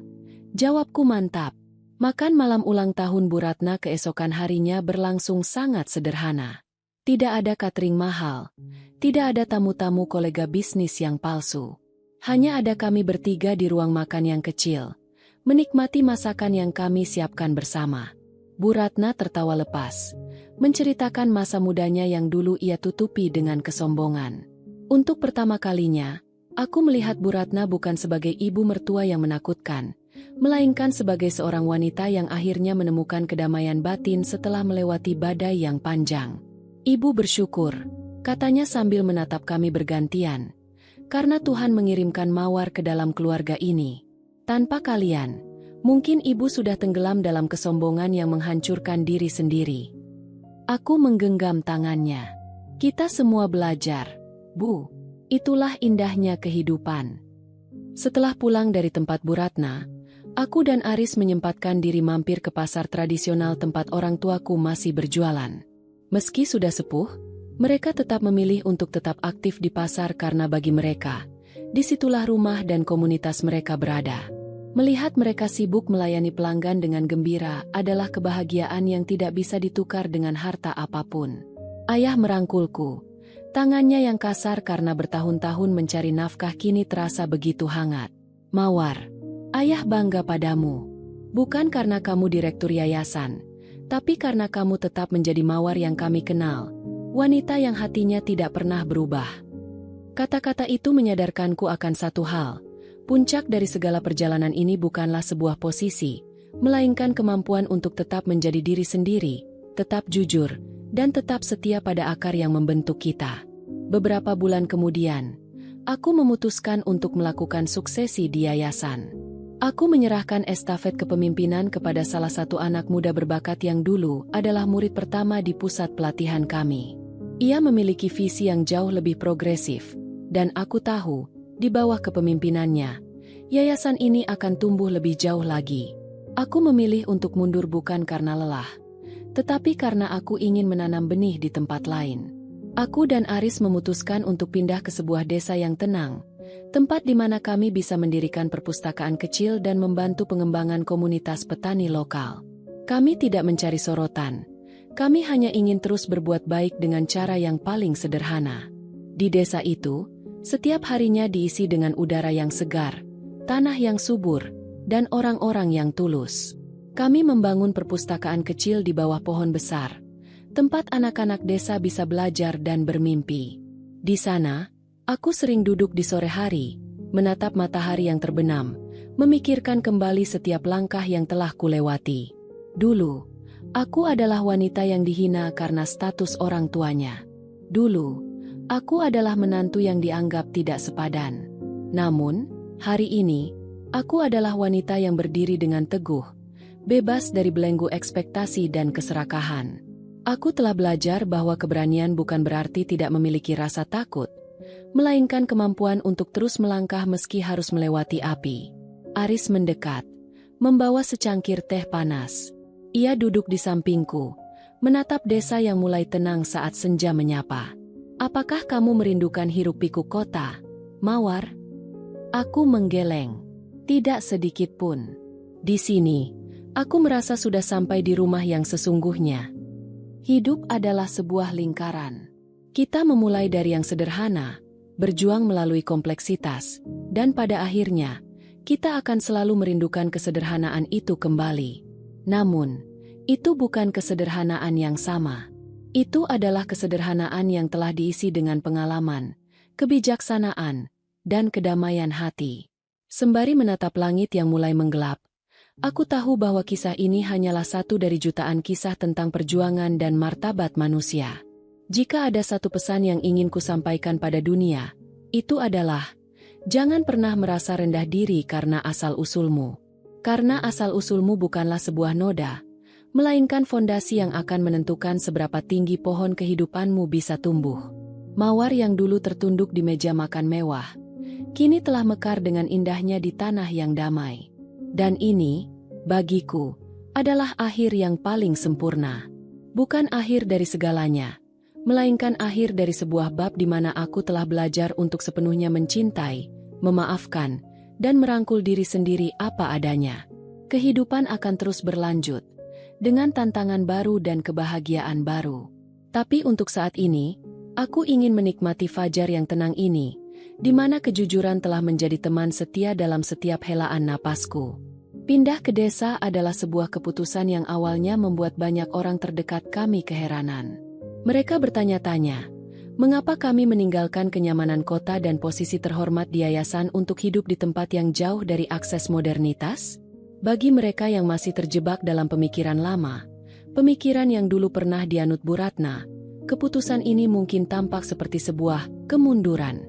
Jawabku mantap. Makan malam ulang tahun Bu Ratna keesokan harinya berlangsung sangat sederhana. Tidak ada catering mahal. Tidak ada tamu-tamu kolega bisnis yang palsu. Hanya ada kami bertiga di ruang makan yang kecil, menikmati masakan yang kami siapkan bersama. Bu Ratna tertawa lepas, menceritakan masa mudanya yang dulu ia tutupi dengan kesombongan. Untuk pertama kalinya, aku melihat Bu Ratna bukan sebagai ibu mertua yang menakutkan, melainkan sebagai seorang wanita yang akhirnya menemukan kedamaian batin setelah melewati badai yang panjang. Ibu bersyukur, katanya sambil menatap kami bergantian, karena Tuhan mengirimkan Mawar ke dalam keluarga ini. Tanpa kalian, mungkin ibu sudah tenggelam dalam kesombongan yang menghancurkan diri sendiri. Aku menggenggam tangannya. Kita semua belajar, Bu. Itulah indahnya kehidupan. Setelah pulang dari tempat Bu Ratna, aku dan Aris menyempatkan diri mampir ke pasar tradisional tempat orang tuaku masih berjualan. Meski sudah sepuh, mereka tetap memilih untuk tetap aktif di pasar karena bagi mereka, disitulah rumah dan komunitas mereka berada. Melihat mereka sibuk melayani pelanggan dengan gembira adalah kebahagiaan yang tidak bisa ditukar dengan harta apapun. Ayah merangkulku. Tangannya yang kasar karena bertahun-tahun mencari nafkah kini terasa begitu hangat. Mawar, ayah bangga padamu. Bukan karena kamu direktur yayasan, tapi karena kamu tetap menjadi Mawar yang kami kenal. Wanita yang hatinya tidak pernah berubah. Kata-kata itu menyadarkanku akan satu hal. Puncak dari segala perjalanan ini bukanlah sebuah posisi, melainkan kemampuan untuk tetap menjadi diri sendiri, tetap jujur, dan tetap setia pada akar yang membentuk kita. Beberapa bulan kemudian, aku memutuskan untuk melakukan suksesi di yayasan. Aku menyerahkan estafet kepemimpinan kepada salah satu anak muda berbakat yang dulu adalah murid pertama di pusat pelatihan kami. Ia memiliki visi yang jauh lebih progresif, dan aku tahu, di bawah kepemimpinannya, yayasan ini akan tumbuh lebih jauh lagi. Aku memilih untuk mundur bukan karena lelah, tetapi karena aku ingin menanam benih di tempat lain. Aku dan Aris memutuskan untuk pindah ke sebuah desa yang tenang, tempat di mana kami bisa mendirikan perpustakaan kecil dan membantu pengembangan komunitas petani lokal. Kami tidak mencari sorotan, kami hanya ingin terus berbuat baik dengan cara yang paling sederhana. Di desa itu, setiap harinya diisi dengan udara yang segar, tanah yang subur, dan orang-orang yang tulus. Kami membangun perpustakaan kecil di bawah pohon besar, tempat anak-anak desa bisa belajar dan bermimpi. Di sana, aku sering duduk di sore hari, menatap matahari yang terbenam, memikirkan kembali setiap langkah yang telah kulewati. Dulu, aku adalah wanita yang dihina karena status orang tuanya. Dulu, aku adalah menantu yang dianggap tidak sepadan. Namun, hari ini, aku adalah wanita yang berdiri dengan teguh, bebas dari belenggu ekspektasi dan keserakahan. Aku telah belajar bahwa keberanian bukan berarti tidak memiliki rasa takut, melainkan kemampuan untuk terus melangkah meski harus melewati api. Aris mendekat, membawa secangkir teh panas. Ia duduk di sampingku, menatap desa yang mulai tenang saat senja menyapa. Apakah kamu merindukan hiruk-pikuk kota, Mawar? Aku menggeleng. Tidak sedikit pun. Di sini, aku merasa sudah sampai di rumah yang sesungguhnya. Hidup adalah sebuah lingkaran. Kita memulai dari yang sederhana, berjuang melalui kompleksitas, dan pada akhirnya, kita akan selalu merindukan kesederhanaan itu kembali. Namun, itu bukan kesederhanaan yang sama. Itu adalah kesederhanaan yang telah diisi dengan pengalaman, kebijaksanaan, dan kedamaian hati. Sembari menatap langit yang mulai menggelap, aku tahu bahwa kisah ini hanyalah satu dari jutaan kisah tentang perjuangan dan martabat manusia. Jika ada satu pesan yang ingin kusampaikan pada dunia, itu adalah, jangan pernah merasa rendah diri karena asal-usulmu. Karena asal-usulmu bukanlah sebuah noda, melainkan fondasi yang akan menentukan seberapa tinggi pohon kehidupanmu bisa tumbuh. Mawar yang dulu tertunduk di meja makan mewah, kini telah mekar dengan indahnya di tanah yang damai. Dan ini, bagiku, adalah akhir yang paling sempurna. Bukan akhir dari segalanya, melainkan akhir dari sebuah bab di mana aku telah belajar untuk sepenuhnya mencintai, memaafkan, dan merangkul diri sendiri apa adanya. Kehidupan akan terus berlanjut, dengan tantangan baru dan kebahagiaan baru. Tapi untuk saat ini, aku ingin menikmati fajar yang tenang ini, di mana kejujuran telah menjadi teman setia dalam setiap helaan napasku. Pindah ke desa adalah sebuah keputusan yang awalnya membuat banyak orang terdekat kami keheranan. Mereka bertanya-tanya, mengapa kami meninggalkan kenyamanan kota dan posisi terhormat di yayasan untuk hidup di tempat yang jauh dari akses modernitas? Bagi mereka yang masih terjebak dalam pemikiran lama, pemikiran yang dulu pernah dianut Bu Ratna, keputusan ini mungkin tampak seperti sebuah kemunduran.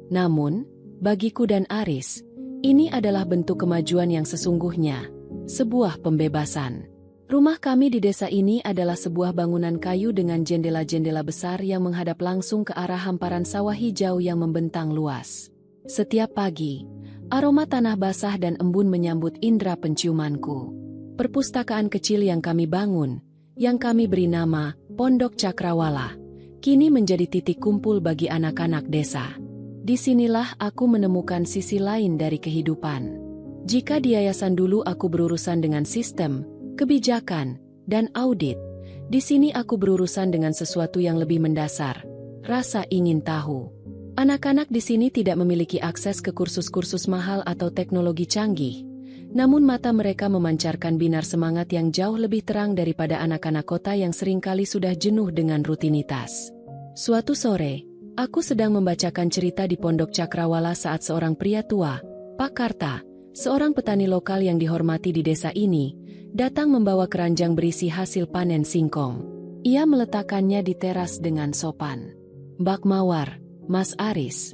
Namun, bagiku dan Aris, ini adalah bentuk kemajuan yang sesungguhnya, sebuah pembebasan. Rumah kami di desa ini adalah sebuah bangunan kayu dengan jendela-jendela besar yang menghadap langsung ke arah hamparan sawah hijau yang membentang luas. Setiap pagi, Aroma tanah basah dan embun menyambut indera penciumanku. Perpustakaan kecil yang kami bangun, yang kami beri nama Pondok Cakrawala, kini menjadi titik kumpul bagi anak-anak desa. Disinilah aku menemukan sisi lain dari kehidupan. Jika di yayasan dulu aku berurusan dengan sistem, kebijakan, dan audit, di sini aku berurusan dengan sesuatu yang lebih mendasar, rasa ingin tahu. Anak-anak di sini tidak memiliki akses ke kursus-kursus mahal atau teknologi canggih, namun mata mereka memancarkan binar semangat yang jauh lebih terang daripada anak-anak kota yang seringkali sudah jenuh dengan rutinitas. Suatu sore, aku sedang membacakan cerita di Pondok Cakrawala saat seorang pria tua, Pak Karta, seorang petani lokal yang dihormati di desa ini, datang membawa keranjang berisi hasil panen singkong. Ia meletakkannya di teras dengan sopan. "Mbak Mawar, Mas Aris,"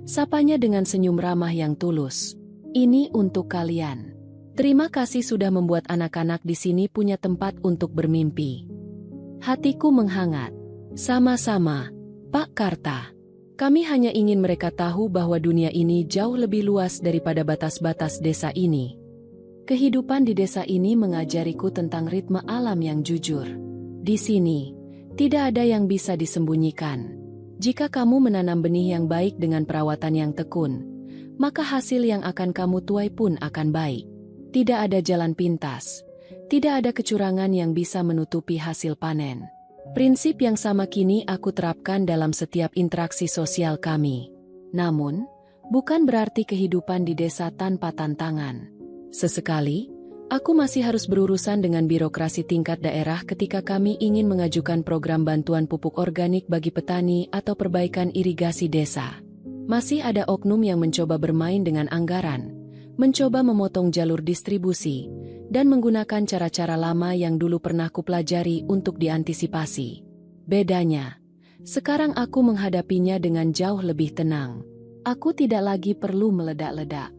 sapanya dengan senyum ramah yang tulus. "Ini untuk kalian. Terima kasih sudah membuat anak-anak di sini punya tempat untuk bermimpi." Hatiku menghangat. "Sama-sama, Pak Karta. Kami hanya ingin mereka tahu bahwa dunia ini jauh lebih luas daripada batas-batas desa ini. Kehidupan di desa ini mengajariku tentang ritme alam yang jujur. Di sini, tidak ada yang bisa disembunyikan. Jika kamu menanam benih yang baik dengan perawatan yang tekun, maka hasil yang akan kamu tuai pun akan baik. Tidak ada jalan pintas, tidak ada kecurangan yang bisa menutupi hasil panen." Prinsip yang sama kini aku terapkan dalam setiap interaksi sosial kami. Namun, bukan berarti kehidupan di desa tanpa tantangan. Sesekali, aku masih harus berurusan dengan birokrasi tingkat daerah ketika kami ingin mengajukan program bantuan pupuk organik bagi petani atau perbaikan irigasi desa. Masih ada oknum yang mencoba bermain dengan anggaran, mencoba memotong jalur distribusi, dan menggunakan cara-cara lama yang dulu pernah kupelajari untuk diantisipasi. Bedanya, sekarang aku menghadapinya dengan jauh lebih tenang. Aku tidak lagi perlu meledak-ledak.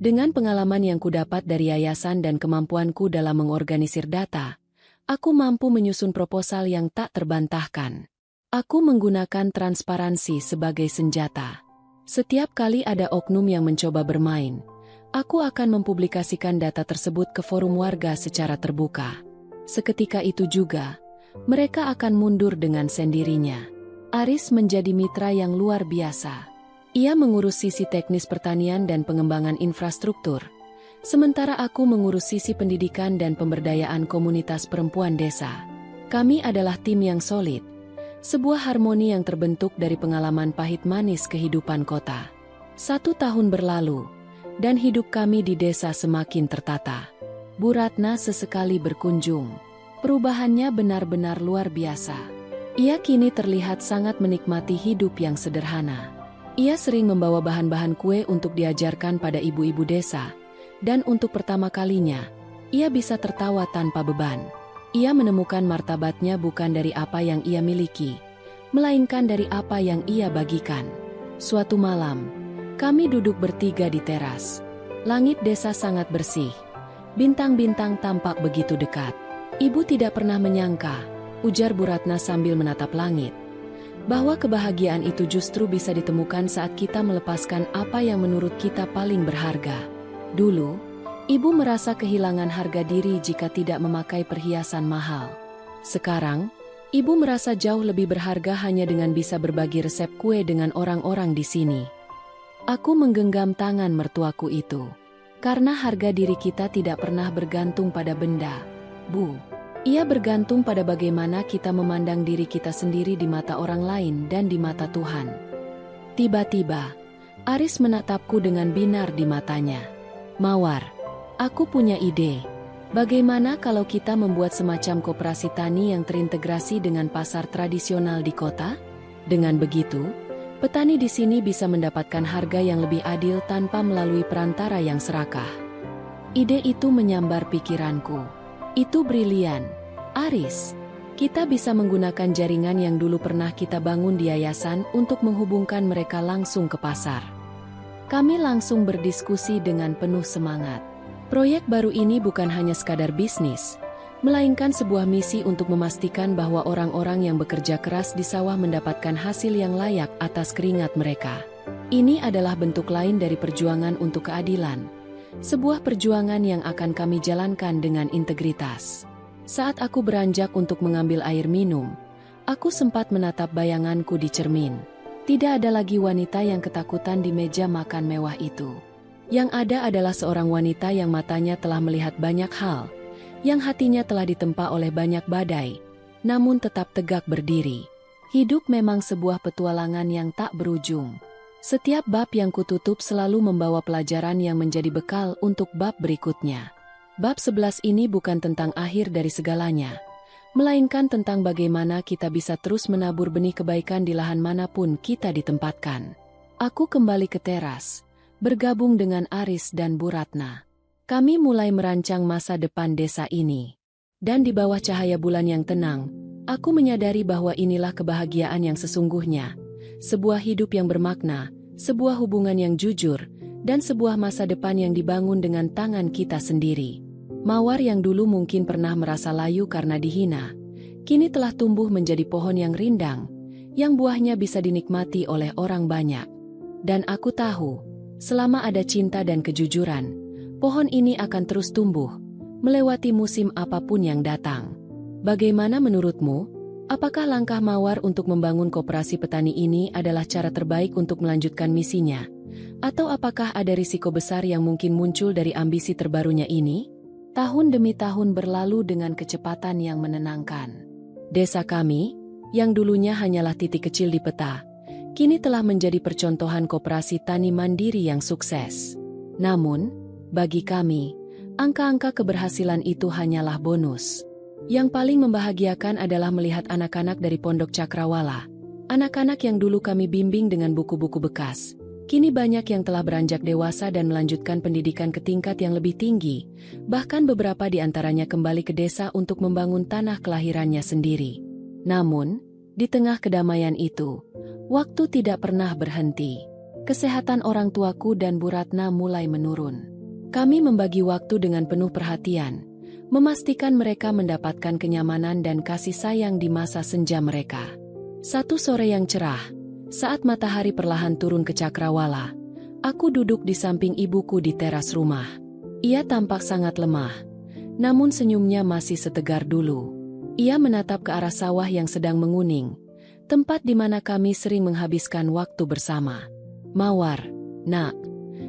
Dengan pengalaman yang kudapat dari yayasan dan kemampuanku dalam mengorganisir data, aku mampu menyusun proposal yang tak terbantahkan. Aku menggunakan transparansi sebagai senjata. Setiap kali ada oknum yang mencoba bermain, aku akan mempublikasikan data tersebut ke forum warga secara terbuka. Seketika itu juga, mereka akan mundur dengan sendirinya. Aris menjadi mitra yang luar biasa. Ia mengurus sisi teknis pertanian dan pengembangan infrastruktur, sementara aku mengurus sisi pendidikan dan pemberdayaan komunitas perempuan desa. Kami adalah tim yang solid, sebuah harmoni yang terbentuk dari pengalaman pahit manis kehidupan kota. 1 tahun berlalu, dan hidup kami di desa semakin tertata. Bu Ratna sesekali berkunjung. Perubahannya benar-benar luar biasa. Ia kini terlihat sangat menikmati hidup yang sederhana. Ia sering membawa bahan-bahan kue untuk diajarkan pada ibu-ibu desa, dan untuk pertama kalinya, ia bisa tertawa tanpa beban. Ia menemukan martabatnya bukan dari apa yang ia miliki, melainkan dari apa yang ia bagikan. Suatu malam, kami duduk bertiga di teras. Langit desa sangat bersih. Bintang-bintang tampak begitu dekat. "Ibu tidak pernah menyangka," ujar Bu Ratna sambil menatap langit, "bahwa kebahagiaan itu justru bisa ditemukan saat kita melepaskan apa yang menurut kita paling berharga. Dulu, ibu merasa kehilangan harga diri jika tidak memakai perhiasan mahal. Sekarang, ibu merasa jauh lebih berharga hanya dengan bisa berbagi resep kue dengan orang-orang di sini." Aku menggenggam tangan mertuaku itu. Karena harga diri kita tidak pernah bergantung pada benda, Bu. Ia bergantung pada bagaimana kita memandang diri kita sendiri di mata orang lain dan di mata Tuhan. Tiba-tiba, Aris menatapku dengan binar di matanya. "Mawar, aku punya ide. Bagaimana kalau kita membuat semacam koperasi tani yang terintegrasi dengan pasar tradisional di kota? Dengan begitu, petani di sini bisa mendapatkan harga yang lebih adil tanpa melalui perantara yang serakah." Ide itu menyambar pikiranku. "Itu brilian, Aris. Kita bisa menggunakan jaringan yang dulu pernah kita bangun di yayasan untuk menghubungkan mereka langsung ke pasar." Kami langsung berdiskusi dengan penuh semangat. Proyek baru ini bukan hanya sekadar bisnis, melainkan sebuah misi untuk memastikan bahwa orang-orang yang bekerja keras di sawah mendapatkan hasil yang layak atas keringat mereka. Ini adalah bentuk lain dari perjuangan untuk keadilan. Sebuah perjuangan yang akan kami jalankan dengan integritas. Saat aku beranjak untuk mengambil air minum, aku sempat menatap bayanganku di cermin. Tidak ada lagi wanita yang ketakutan di meja makan mewah itu. Yang ada adalah seorang wanita yang matanya telah melihat banyak hal, yang hatinya telah ditempa oleh banyak badai, namun tetap tegak berdiri. Hidup memang sebuah petualangan yang tak berujung. Setiap bab yang kututup selalu membawa pelajaran yang menjadi bekal untuk bab berikutnya. Bab 11 ini bukan tentang akhir dari segalanya, melainkan tentang bagaimana kita bisa terus menabur benih kebaikan di lahan manapun kita ditempatkan. Aku kembali ke teras, bergabung dengan Aris dan Bu Ratna. Kami mulai merancang masa depan desa ini. Dan di bawah cahaya bulan yang tenang, aku menyadari bahwa inilah kebahagiaan yang sesungguhnya. Sebuah hidup yang bermakna, sebuah hubungan yang jujur, dan sebuah masa depan yang dibangun dengan tangan kita sendiri. Mawar yang dulu mungkin pernah merasa layu karena dihina, kini telah tumbuh menjadi pohon yang rindang, yang buahnya bisa dinikmati oleh orang banyak. Dan aku tahu, selama ada cinta dan kejujuran, pohon ini akan terus tumbuh, melewati musim apapun yang datang. Bagaimana menurutmu? Apakah langkah Mawar untuk membangun koperasi petani ini adalah cara terbaik untuk melanjutkan misinya? Atau apakah ada risiko besar yang mungkin muncul dari ambisi terbarunya ini? Tahun demi tahun berlalu dengan kecepatan yang menenangkan. Desa kami, yang dulunya hanyalah titik kecil di peta, kini telah menjadi percontohan koperasi tani mandiri yang sukses. Namun, bagi kami, angka-angka keberhasilan itu hanyalah bonus. Yang paling membahagiakan adalah melihat anak-anak dari Pondok Cakrawala. Anak-anak yang dulu kami bimbing dengan buku-buku bekas. Kini banyak yang telah beranjak dewasa dan melanjutkan pendidikan ke tingkat yang lebih tinggi. Bahkan beberapa di antaranya kembali ke desa untuk membangun tanah kelahirannya sendiri. Namun, di tengah kedamaian itu, waktu tidak pernah berhenti. Kesehatan orang tuaku dan Bu Ratna mulai menurun. Kami membagi waktu dengan penuh perhatian, memastikan mereka mendapatkan kenyamanan dan kasih sayang di masa senja mereka. Satu sore yang cerah, saat matahari perlahan turun ke Cakrawala, aku duduk di samping ibuku di teras rumah. Ia tampak sangat lemah, namun senyumnya masih setegar dulu. Ia menatap ke arah sawah yang sedang menguning, tempat di mana kami sering menghabiskan waktu bersama. "Mawar, nak."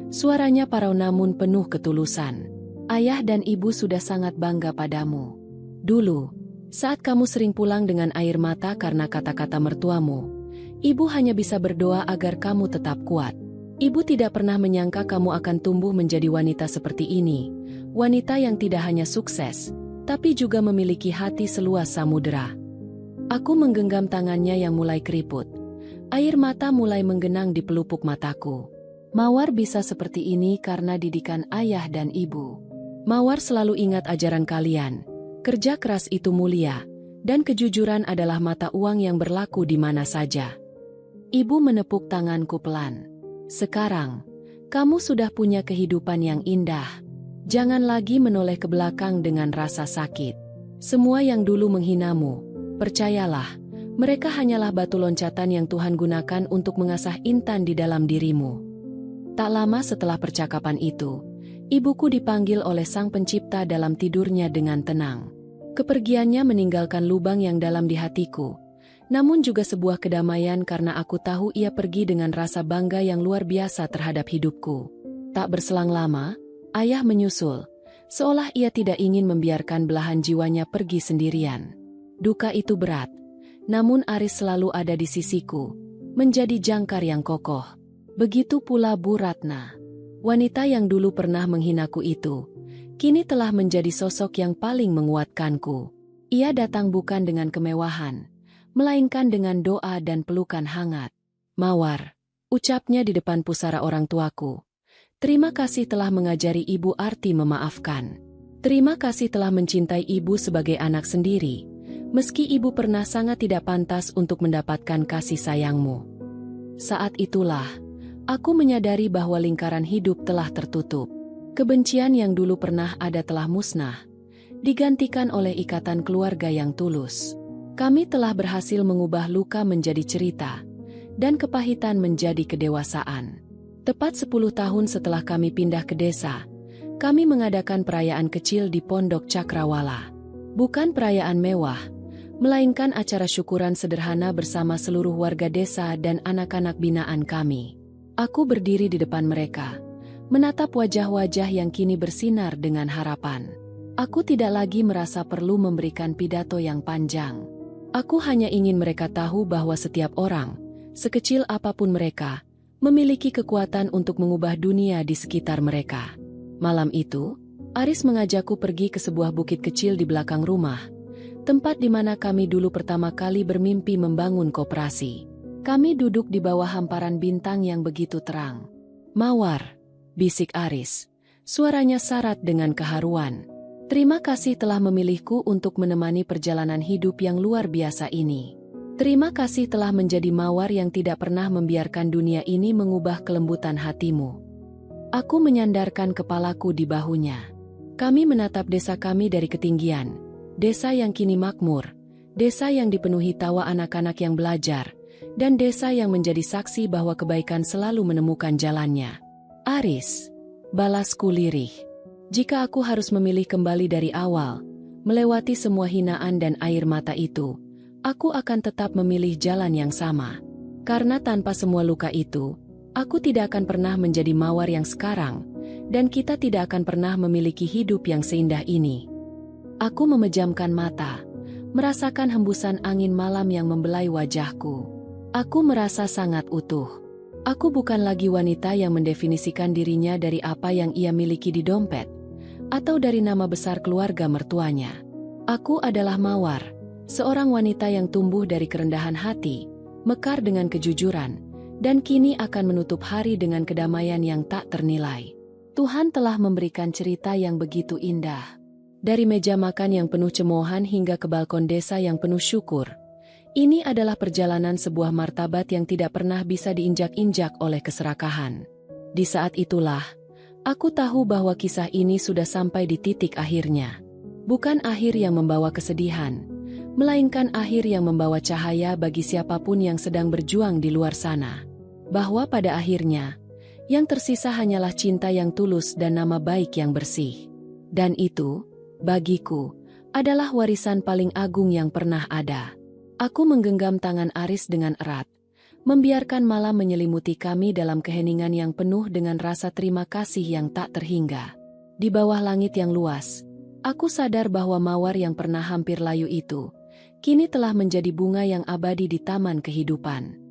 Suaranya parau namun penuh ketulusan. "Ayah dan ibu sudah sangat bangga padamu. Dulu, saat kamu sering pulang dengan air mata karena kata-kata mertuamu, ibu hanya bisa berdoa agar kamu tetap kuat. Ibu tidak pernah menyangka kamu akan tumbuh menjadi wanita seperti ini, wanita yang tidak hanya sukses, tapi juga memiliki hati seluas samudera." Aku menggenggam tangannya yang mulai keriput. Air mata mulai menggenang di pelupuk mataku. Mawar bisa seperti ini karena didikan ayah dan ibu. Mawar selalu ingat ajaran kalian, kerja keras itu mulia, dan kejujuran adalah mata uang yang berlaku di mana saja. Ibu menepuk tanganku pelan. "Sekarang, kamu sudah punya kehidupan yang indah. Jangan lagi menoleh ke belakang dengan rasa sakit. Semua yang dulu menghinamu, percayalah, mereka hanyalah batu loncatan yang Tuhan gunakan untuk mengasah intan di dalam dirimu." Tak lama setelah percakapan itu, ibuku dipanggil oleh Sang Pencipta dalam tidurnya dengan tenang. Kepergiannya meninggalkan lubang yang dalam di hatiku, namun juga sebuah kedamaian karena aku tahu ia pergi dengan rasa bangga yang luar biasa terhadap hidupku. Tak berselang lama, ayah menyusul, seolah ia tidak ingin membiarkan belahan jiwanya pergi sendirian. Duka itu berat, namun Aris selalu ada di sisiku, menjadi jangkar yang kokoh. Begitu pula Bu Ratna. Wanita yang dulu pernah menghinaku itu, kini telah menjadi sosok yang paling menguatkanku. Ia datang bukan dengan kemewahan, melainkan dengan doa dan pelukan hangat. "Mawar," ucapnya di depan pusara orang tuaku. "Terima kasih telah mengajari ibu arti memaafkan. Terima kasih telah mencintai ibu sebagai anak sendiri, meski ibu pernah sangat tidak pantas untuk mendapatkan kasih sayangmu." Saat itulah, aku menyadari bahwa lingkaran hidup telah tertutup. Kebencian yang dulu pernah ada telah musnah, digantikan oleh ikatan keluarga yang tulus. Kami telah berhasil mengubah luka menjadi cerita, dan kepahitan menjadi kedewasaan. Tepat 10 tahun setelah kami pindah ke desa, kami mengadakan perayaan kecil di Pondok Cakrawala. Bukan perayaan mewah, melainkan acara syukuran sederhana bersama seluruh warga desa dan anak-anak binaan kami. Aku berdiri di depan mereka, menatap wajah-wajah yang kini bersinar dengan harapan. Aku tidak lagi merasa perlu memberikan pidato yang panjang. Aku hanya ingin mereka tahu bahwa setiap orang, sekecil apapun mereka, memiliki kekuatan untuk mengubah dunia di sekitar mereka. Malam itu, Aris mengajakku pergi ke sebuah bukit kecil di belakang rumah, tempat di mana kami dulu pertama kali bermimpi membangun koperasi. Kami duduk di bawah hamparan bintang yang begitu terang. "Mawar," bisik Aris. Suaranya syarat dengan keharuan. "Terima kasih telah memilihku untuk menemani perjalanan hidup yang luar biasa ini. Terima kasih telah menjadi mawar yang tidak pernah membiarkan dunia ini mengubah kelembutan hatimu." Aku menyandarkan kepalaku di bahunya. Kami menatap desa kami dari ketinggian. Desa yang kini makmur, desa yang dipenuhi tawa anak-anak yang belajar, dan desa yang menjadi saksi bahwa kebaikan selalu menemukan jalannya. "Aris," balasku lirih. "Jika aku harus memilih kembali dari awal, melewati semua hinaan dan air mata itu, aku akan tetap memilih jalan yang sama. Karena tanpa semua luka itu, aku tidak akan pernah menjadi mawar yang sekarang, dan kita tidak akan pernah memiliki hidup yang seindah ini." Aku memejamkan mata, merasakan hembusan angin malam yang membelai wajahku. Aku merasa sangat utuh. Aku bukan lagi wanita yang mendefinisikan dirinya dari apa yang ia miliki di dompet, atau dari nama besar keluarga mertuanya. Aku adalah Mawar, seorang wanita yang tumbuh dari kerendahan hati, mekar dengan kejujuran, dan kini akan menutup hari dengan kedamaian yang tak ternilai. Tuhan telah memberikan cerita yang begitu indah. Dari meja makan yang penuh cemoohan hingga ke balkon desa yang penuh syukur. Ini adalah perjalanan sebuah martabat yang tidak pernah bisa diinjak-injak oleh keserakahan. Di saat itulah, aku tahu bahwa kisah ini sudah sampai di titik akhirnya. Bukan akhir yang membawa kesedihan, melainkan akhir yang membawa cahaya bagi siapapun yang sedang berjuang di luar sana. Bahwa pada akhirnya, yang tersisa hanyalah cinta yang tulus dan nama baik yang bersih. Dan itu, bagiku, adalah warisan paling agung yang pernah ada. Aku menggenggam tangan Aris dengan erat, membiarkan malam menyelimuti kami dalam keheningan yang penuh dengan rasa terima kasih yang tak terhingga. Di bawah langit yang luas, aku sadar bahwa mawar yang pernah hampir layu itu, kini telah menjadi bunga yang abadi di taman kehidupan.